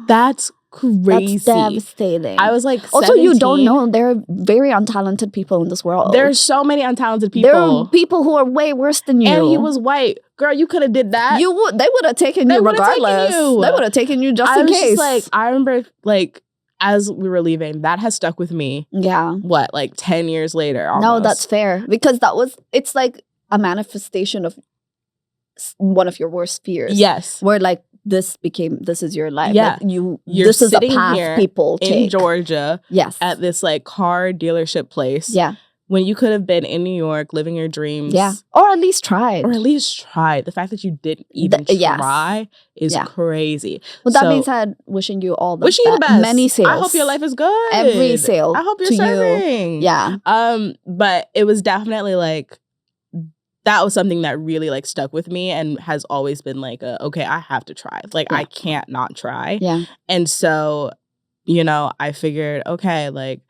That's crazy. That's devastating. I was like, 17. Also, you don't know, there are very untalented people in this world. There's so many untalented people. There are people who are way worse than you. And he was white. Girl, you could have did that. They would have taken you regardless. They would have taken you just in case. Like, I remember like, as we were leaving, that has stuck with me. Yeah. What, like 10 years later? Almost. No, that's fair. Because it's like a manifestation of one of your worst fears. Yes. Where like this is your life. Yeah. Like this is a path people take. In Georgia. Yes. At this like car dealership place. Yeah. When you could have been in New York living your dreams. Yeah. Or at least tried. The fact that you didn't even try is crazy. Well, that being said, wishing you all the you the best. Many sales. I hope your life is good. Every sale. I hope you're serving. Yeah. But it was definitely like, that was something that really like stuck with me and has always been like, okay, I have to try. Like I can't not try. Yeah. And so, you know, I figured, okay, like,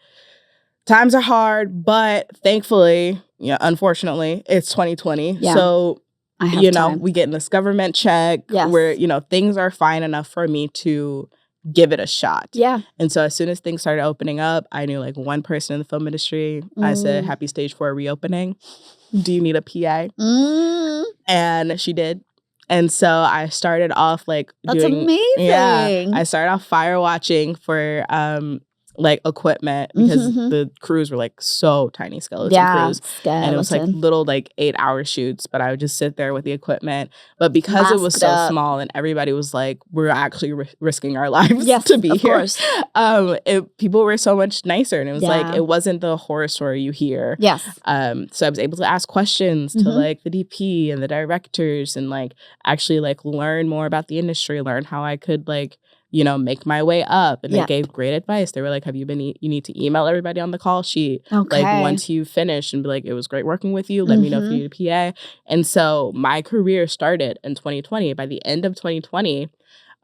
times are hard, but thankfully, unfortunately, it's 2020. Yeah. So, we get this government check where, things are fine enough for me to give it a shot. Yeah. And so as soon as things started opening up, I knew like one person in the film industry. I said, happy stage 4 reopening. Do you need a PA? And she did. And so I started off like That's amazing. Yeah, I started off fire watching for like equipment because the crews were like so tiny skeleton crews. And it was like little like 8-hour shoots, but I would just sit there with the equipment. But because it was so small and everybody was like, we're actually risking our lives to be here. Course. People were so much nicer, and it was like it wasn't the horror story you hear. Yes. So I was able to ask questions to like the DP and the directors and like actually like learn more about the industry, learn how I could like, you know, make my way up. And they gave great advice. They were like, you need to email everybody on the call sheet. Okay. Like once you finish and be like, it was great working with you. Let me know if you need a PA. And so my career started in 2020. By the end of 2020,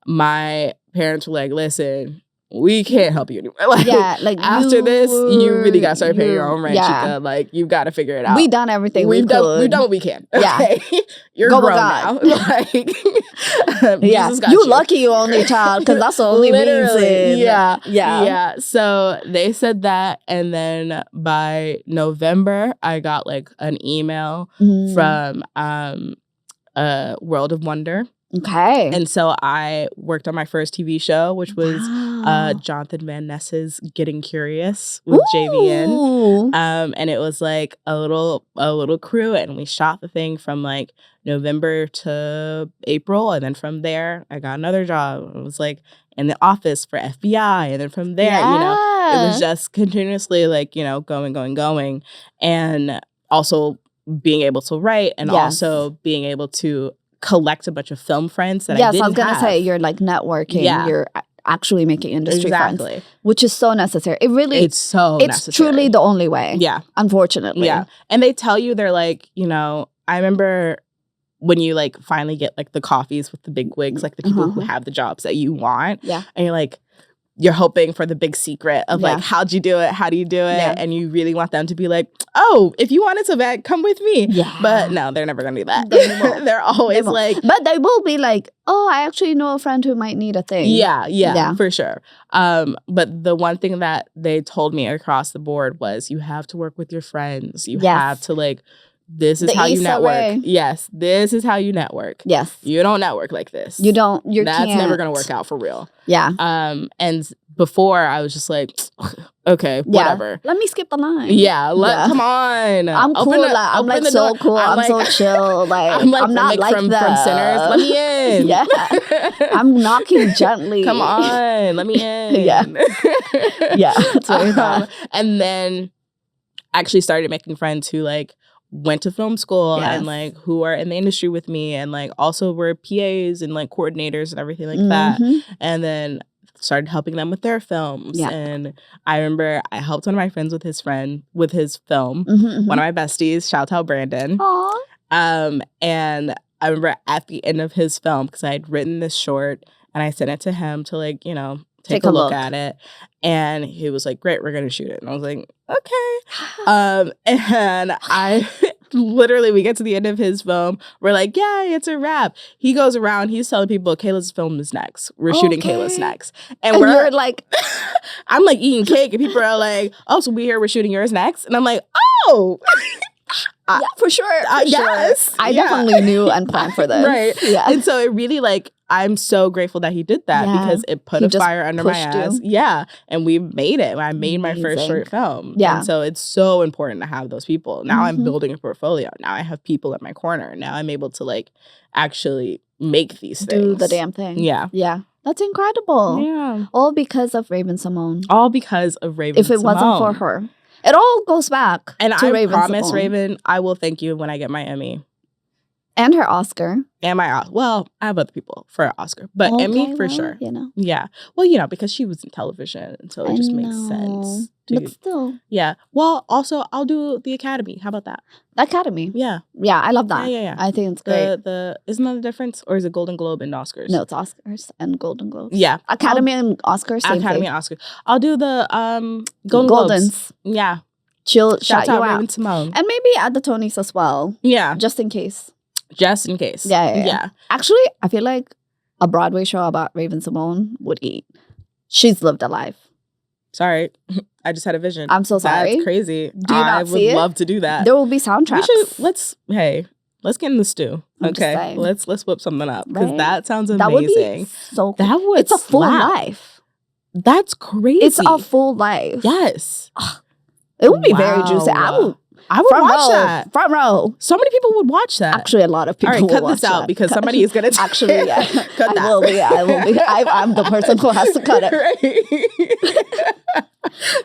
my parents were like, listen, we can't help you anymore. Like after this, you really got to start paying your own rent, Chica. Like you've got to figure it out. We've done everything we've done what we can. Okay? Yeah. You're grown now. Like, Jesus got you lucky you only child, because that's the only reason. Yeah. So they said that, and then by November, I got like an email from World of Wonder. Okay. And so I worked on my first TV show, which was Jonathan Van Ness's Getting Curious with JVN. And it was like a little crew, and we shot the thing from like November to April. And then from there, I got another job. It was like in the office for FBI. And then from there, you know, it was just continuously like, you know, going. And also being able to write, and also being able to collect a bunch of film friends that I didn't have. I was going to say, you're like networking. Yeah. You're actually making industry friends, which is so necessary. It's necessary. Truly the only way. Yeah. Unfortunately. Yeah. And they tell you, they're like, you know, I remember when you like finally get like the coffees with the big wigs, like the people who have the jobs that you want. Yeah. And you're like, you're hoping for the big secret of like, how'd you do it? How do you do it? Yeah. And you really want them to be like, oh, if you want it so bad, come with me. Yeah. But no, they're never going to do that. They're always like. But they will be like, oh, I actually know a friend who might need a thing. Yeah, for sure. But the one thing that they told me across the board was you have to work with your friends. You have to like. This is how you network. Yes, this is how you network. Yes. You don't network like this. You don't. That's never going to work out for real. Yeah. And before I was just like, okay, whatever. Let me skip the line. Yeah. Come on. I'm cool. I'm like so cool. I'm so chill. Like I'm not like from Sinners. Let me in. Yeah. I'm knocking gently. Come on. Let me in. Yeah. That's very bad. And then actually started making friends who like went to film school and like who are in the industry with me, and like also were PAs and like coordinators and everything like that. And then started helping them with their films. And I remember I helped one of my friends with his film. One of my besties, shout out Brandon. Aww. And I remember at the end of his film, because I had written this short and I sent it to him to like, you know, take a look at it. And he was like, great, we're going to shoot it. And I was like, okay. And I literally, we get to the end of his film. We're like, yeah, it's a wrap. He goes around, he's telling people Kayla's film is next. We're shooting Kayla's next. And we're like, I'm like eating cake, and people are like, oh, so we're shooting yours next. And I'm like, oh. Yeah, for sure. Yes. I definitely knew and planned for this. Right. Yeah. And so it really like, I'm so grateful that he did that because it put a fire under my ass. Yeah. And we made it. I made my first short film. Yeah. And so it's so important to have those people. Now I'm building a portfolio. Now I have people at my corner. Now I'm able to like actually make these things. Do the damn thing. Yeah. Yeah. That's incredible. Yeah. All because of Raven-Symoné. All because of Raven-Symoné. If it wasn't for her. It all goes back and to I promise, Raven, I will thank you when I get my Emmy. And her Oscar. And my, well, I have other people for an Oscar, but Emmy for sure. You know. Yeah. Well, you know, because she was in television, so it just makes sense. But still. Yeah. Well, also, I'll do the Academy. How about that? Academy. Yeah. Yeah, I love that. Yeah. I think it's great. Isn't that the difference? Or is it Golden Globe and Oscars? No, it's Oscars and Golden Globes. Yeah. Academy and Oscars, same Academy thing. and Oscars. I'll do the Golden Globes. Yeah. She'll shout you out. Raven-Symoné. And maybe at the Tonys as well. Yeah. Just in case. Just in case. Yeah. Actually, I feel like a Broadway show about Raven-Symoné would eat. She's lived a life. Sorry. I just had a vision. I'm so sorry. That's crazy. Do you not see it? I would love to do that. There will be soundtracks. Hey, let's get in the stew. I'm just Okay, saying. let's whip something up because Right? that sounds That would amazing. be so cool. That would It's a full slap. life. That's crazy. It's a full life. Yes. It would be very juicy. I would watch that. Front row. So many people would watch that. Actually, a lot of people All right, will cut watch this out that. because somebody is going to Actually, yeah. cut that. I will be. I'm the person who has to cut it.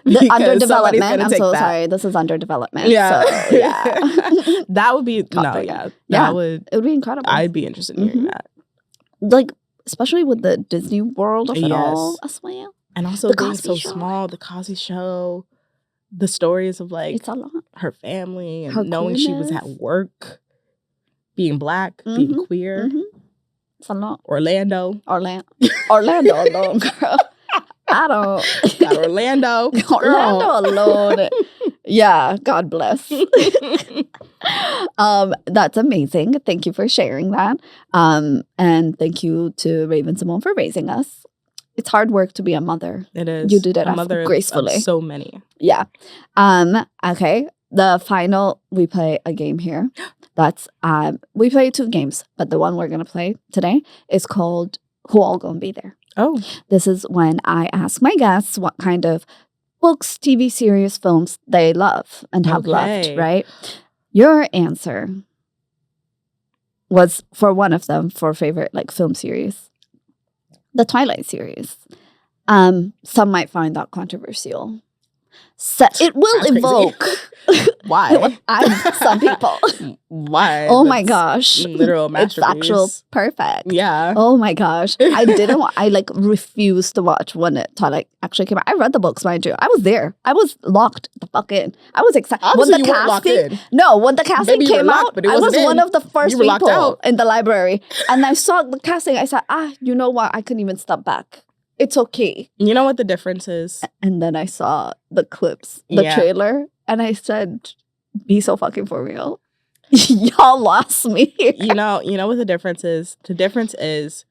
Because Under somebody's development. gonna I'm take so that. sorry. This is under development. Yeah. So, yeah. That would be Copy. yeah. Yeah. That would. It would be incredible. I'd be interested in hearing that. Like, especially with the Disney World of it Yes. all as well. And also The being Cosby so Show. small, the Cosby Show, the stories of like It's a lot. her family and Her knowing she was at queerness. work, being black, being Mhm. queer, It's a lot. Orlando. Orlando alone, girl. I don't. Got Orlando. Orlando alone. Yeah, God bless. That's amazing. Thank you for sharing that. And thank you to Raven Simone for raising us. It's hard work to be a mother. It is. You did it a mother gracefully. Of so many. Yeah. Okay. The final, we play a game here. That's we play 2 games, but the one we're gonna play today is called Who All Gonna Be There. Oh. This is when I ask my guests what kind of books, TV series, films they love and have loved, Okay. right? Your answer was for one of them for favorite like film series, the Twilight series. Some might find that controversial. So it will That's crazy. evoke Why? some people. Why? Oh my That's gosh. literal It's masterpiece. actual perfect. Yeah. Oh my gosh. I didn't I like refused to watch when Twilight actually came out. I read the books, mind you. I was there. I was locked the fuck in. I was excited. Obviously you weren't locked in. No, when the casting Maybe you were came locked, out, but it I was wasn't one in. of the first You were locked people out. in the library. And I saw the casting. I said, you know what? I couldn't even step back. It's okay. You know what the difference is? And then I saw the clips, the Yeah. trailer, and I said, be so fucking for real. Y'all lost me here. You know what the difference is? The difference is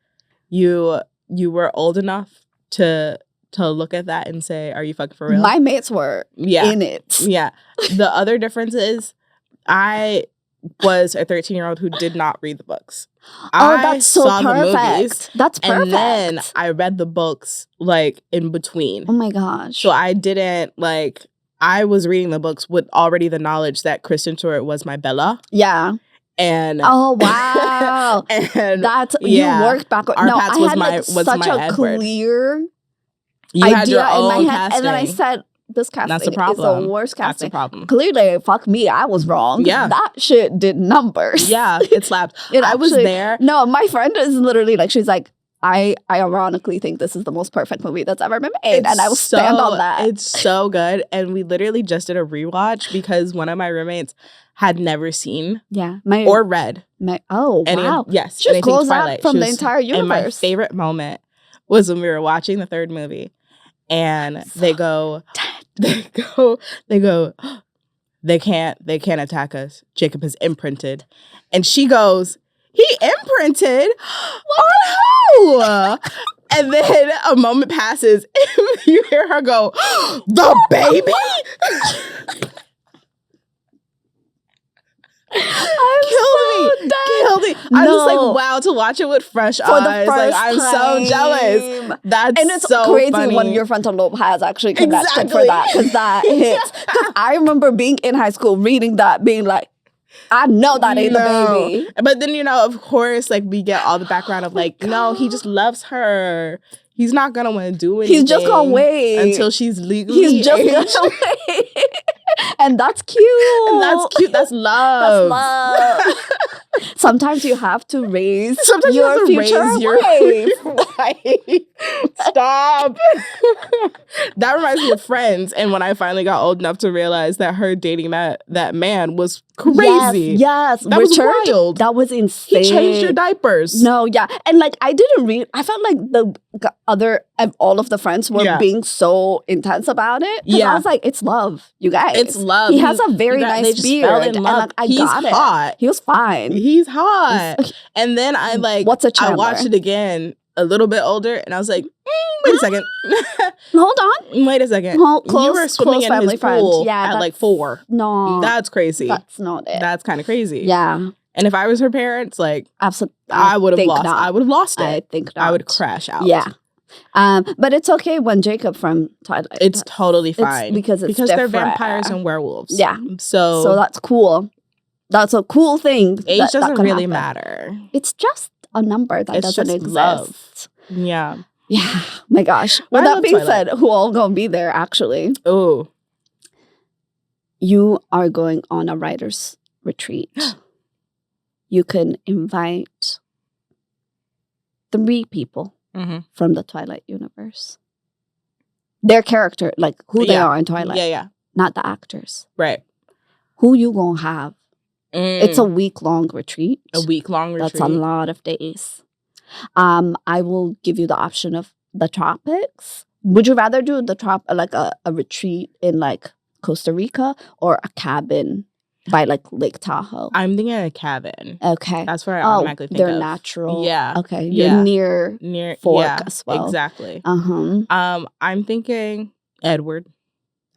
you were old enough to look at that and say, are you fucking for real? My mates were yeah. in it. Yeah. The other difference is I was a 13-year-old who did not read the books. Oh, that's so saw perfect. the movies, That's perfect. and then I read the books like in between. Oh my gosh. So I didn't like, I was reading the books with already the knowledge that Kristen Stewart was my Bella. Yeah. And oh wow. and That's yeah, you worked backward. our No, paths I was had my- like was such my a Edward. clear you had idea your own in my head. casting. And then I said, this casting That's the is problem. the worst That's casting. the problem. Clearly, fuck me, I was wrong. Yeah. That shit did numbers. Yeah, it slapped. It I was actually- there. No, my friend is literally like, she's like, I ironically think this is the most perfect movie that's ever been made. And I will stand on that. It's so good. And we literally just did a rewatch because one of my roommates had never seen Yeah. or read Oh, any wow. of, yes, Just anything close Twilight. out from She the was- entire universe. And my favorite moment was when we were watching the third movie and they go, they can't attack us. Jacob is imprinted. And she goes, he imprinted? Oh no! And then a moment passes and you hear her go, the baby? Killed me. I'm just like, wow, to watch it with fresh For the eyes. first Like, I'm so jealous. That's And it's so crazy funny. when your frontal lobe has actually connected for Exactly. that, because that hits. 'Cause I remember being in high school reading that, being like, I know that ain't the baby. But then, you know, of course, like we get all the background of like, no, he just loves her. He's not gonna want to do anything. He's just gonna wait until she's legally He's just aged. gonna wait. And that's cute. And that's cute. That's love. That's love. Sometimes you have to raise Sometimes you have your to future raise your wife. Stop. That reminds me of Friends. And when I finally got old enough to realize that her dating that man was crazy. Yes. That was Richard, wild. that was insane. He changed your diapers. No, yeah. And like I didn't read, I felt like the other, all of the friends were being so intense about it. 'Cause I was like, it's love, you guys. It's love. He has a very they nice just beard. fell in And love. like, I He's got it. hot. He was fine. He's hot. And then I like, What's a I Chandler? watched it again a little bit older and I was like, wait a second. Hold on. Wait a second. Close, you were swimming close in his pool Yeah, at like 4. No. That's crazy. That's not it. That's kind of crazy. Yeah. And if I was her parents, like, absolutely, I would have lost. Not. I would have lost it. I think not. I would crash out. Yeah. But it's okay when Jacob from Twilight. It's totally fine because they're vampires and werewolves. Yeah. So that's cool. That's a cool thing. Age doesn't really matter. It's just a number that doesn't exist. Love. Yeah. Yeah. My gosh. With that being said, who all gonna be there actually? Oh. You are going on a writer's retreat. You can invite 3 people from the Twilight universe. Their character, like who they are in Twilight. Yeah. Not the actors. Right. Who you gonna have? It's a week-long retreat. That's a lot of days. I will give you the option of the tropics. Would you rather do a retreat in like Costa Rica or a cabin by like Lake Tahoe? I'm thinking a cabin. Okay. That's where I automatically think they're of. natural. Yeah. Okay. You're near Fork as well. Exactly. I'm thinking Edward.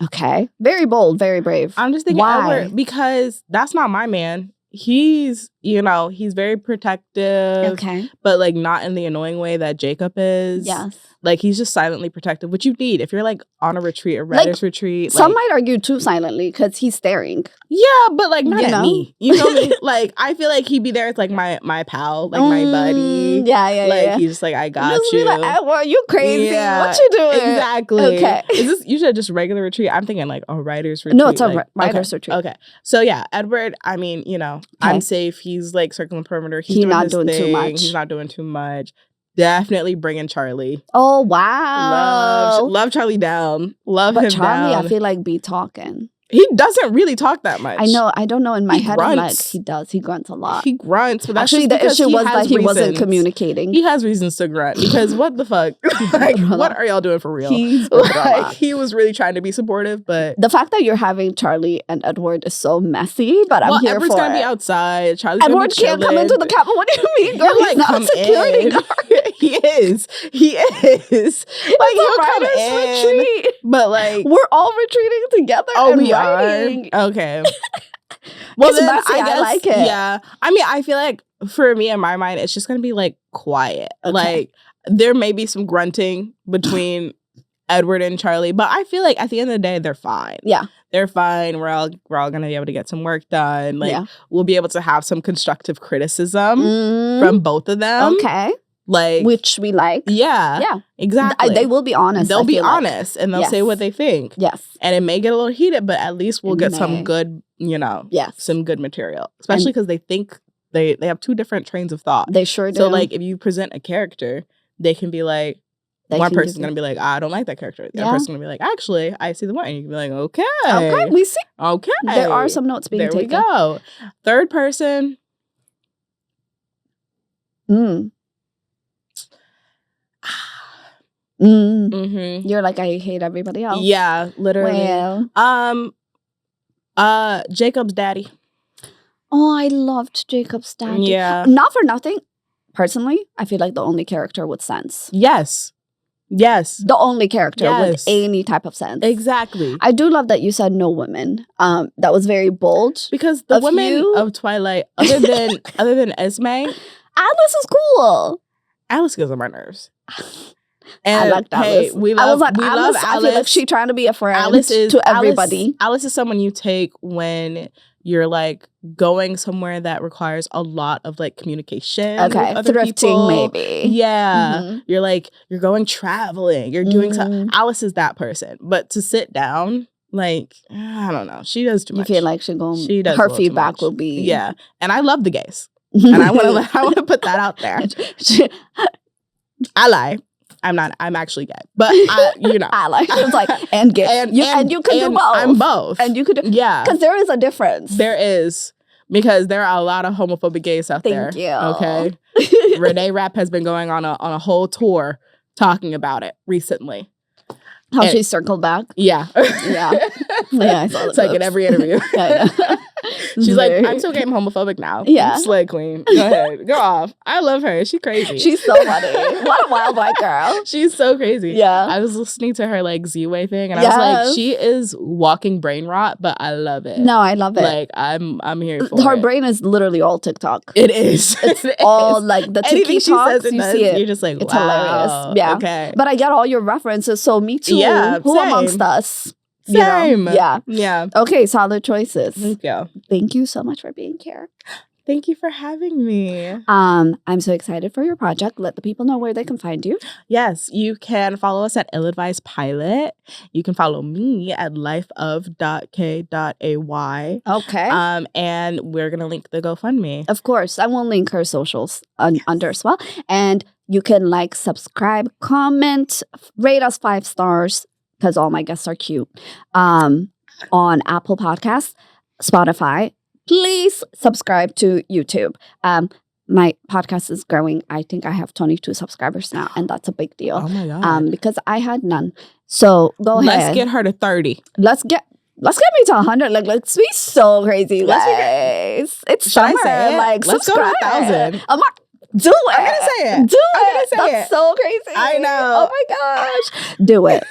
Okay. Very bold, very brave. I'm just thinking Edward because that's not my man. He's very protective. Okay. But like not in the annoying way that Jacob is. Yes. Like he's just silently protective, which you need if you're like on a retreat, a writer's retreat. Some might argue too silently because he's staring. Yeah, but like not at me. You know me? Like I feel like he'd be there as like my pal, like my buddy. Yeah. Like he's just like, I got you. Like, well, you crazy. Yeah, what you doing? Exactly. Okay. Is this usually just regular retreat? I'm thinking like a writer's retreat. No, it's a writer's retreat. Okay. So yeah, Edward, I mean, I'm safe. He's like circling the perimeter. He's not doing too much. He's not doing too much. Definitely bringing Charlie. Oh, wow. Love Charlie down. Love him down. But Charlie, I feel like be talking. He doesn't really talk that much. I know. I don't know. In my head, grunts. I'm like, he does. He grunts a lot. He grunts. But that's actually, the issue was that he wasn't communicating. He has reasons to grunt because what the fuck? Like, what are y'all doing for real? He was really trying to be supportive, but the fact that you're having Charlie and Edward is so messy. But I'm here Edward's for gonna it. be outside. Charlie's Edward can't come into the cabin. What do you mean? Girl, he's not a security guard. He is. Like he'll come in, retreat. But like we're all retreating together. Oh, and we writing. are. Okay. Well, then messy. I like it. Yeah. I mean, I feel like for me, in my mind, it's just going to be like quiet. Okay. Like there may be some grunting between Edward and Charlie, but I feel like at the end of the day, they're fine. Yeah. They're fine. We're all going to be able to get some work done. Like we'll be able to have some constructive criticism from both of them. Okay. Like which we like. Yeah, exactly. They will be honest. They'll be honest and they'll say what they think. Yes. And it may get a little heated, but at least we'll get some good, some good material. Especially because they think they have 2 different trains of thought. They sure do. So like if you present a character, they can be like, one person's going to be like, I don't like that character. The other person's going to be like, actually, I see the one. And you can be like, okay. Okay, we see. Okay. There are some notes being taken. There we go. Third person. You're like, I hate everybody else. Yeah, literally. Well. Jacob's daddy. Oh, I loved Jacob's daddy. Yeah. Not for nothing. Personally, I feel like the only character with sense. Yes. The only character with any type of sense. Exactly. I do love that you said no women. That was very bold. Because the women of Twilight, other than Esme, Alice is cool. Alice gets on my nerves. And I like Alice. We love Alice. I feel like she's trying to be a friend to everybody. Alice is someone you take when you're like going somewhere that requires a lot of like communication. Okay, with other thrifting people. maybe. Yeah, you're going traveling. You're doing something. Alice is that person. But to sit down, like I don't know, she does too much. You feel like her feedback will be and I love the gays, and I want to put that out there. I lie. I'm not. I'm actually gay, but I like. It's like and gay, and you could do both. I'm both, and you could do because there is a difference. There is because there are a lot of homophobic gays out there. Thank you. Okay, Renee Rapp has been going on a whole tour talking about it recently. How she circled back. Yeah. I saw it's like in every interview. She's like, I'm still getting homophobic now. Yeah. Slay queen. Go ahead. Go off. I love her. She's crazy. She's so funny. What a wild white girl. She's so crazy. Yeah. I was listening to her like Z-Way thing and I was like, she is walking brain rot, but I love it. No, I love it. Like I'm here for her it. brain is literally all TikTok. It is. It's all like the TikToks. You see it. You're just like, it's wow. hilarious. Yeah. Okay. But I get all your references, so me too. Yeah, Who same. amongst us? Same. You know? Yeah. Yeah. Okay, solid choices. Thank you. Thank you so much for being here. Thank you for having me. I'm so excited for your project. Let the people know where they can find you. Yes, you can follow us at Ill-Advised Pilot. You can follow me at lifeof.k.ay. Okay. And we're gonna link the GoFundMe. Of course, I will link her socials under as well. And you can like, subscribe, comment, rate us 5 stars because all my guests are cute. On Apple Podcasts, Spotify. Please subscribe to YouTube. My podcast is growing. I think I have 22 subscribers now, and that's a big deal. Oh my God. Because I had none. So go ahead. Let's get her to 30. Let's get me to 100. Like, let's be so crazy, guys. It's summer. Like, let's subscribe. go to 1,000. Do it. I'm gonna say it. Do I'm it. gonna say That's it. so crazy. I know. Oh my gosh. Do it.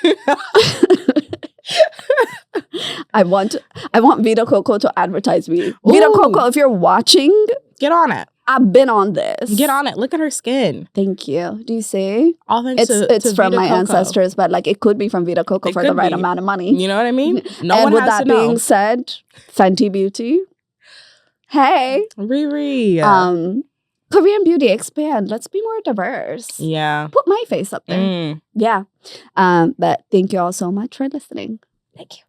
I want Vita Coco to advertise me. Ooh. Vita Coco, if you're watching, Get on it. I've been on this. Get on it. Look at her skin. Thank you. Do you see? All thanks It's to from Vita my Coco. ancestors, but like it could be from Vita Coco for the could right be. amount of money. You know what I mean? No and one with has that to know. being said, Fenty Beauty. Hey. Riri. Korean beauty, expand. Let's be more diverse. Yeah. Put my face up there. Yeah. But thank you all so much for listening. Thank you.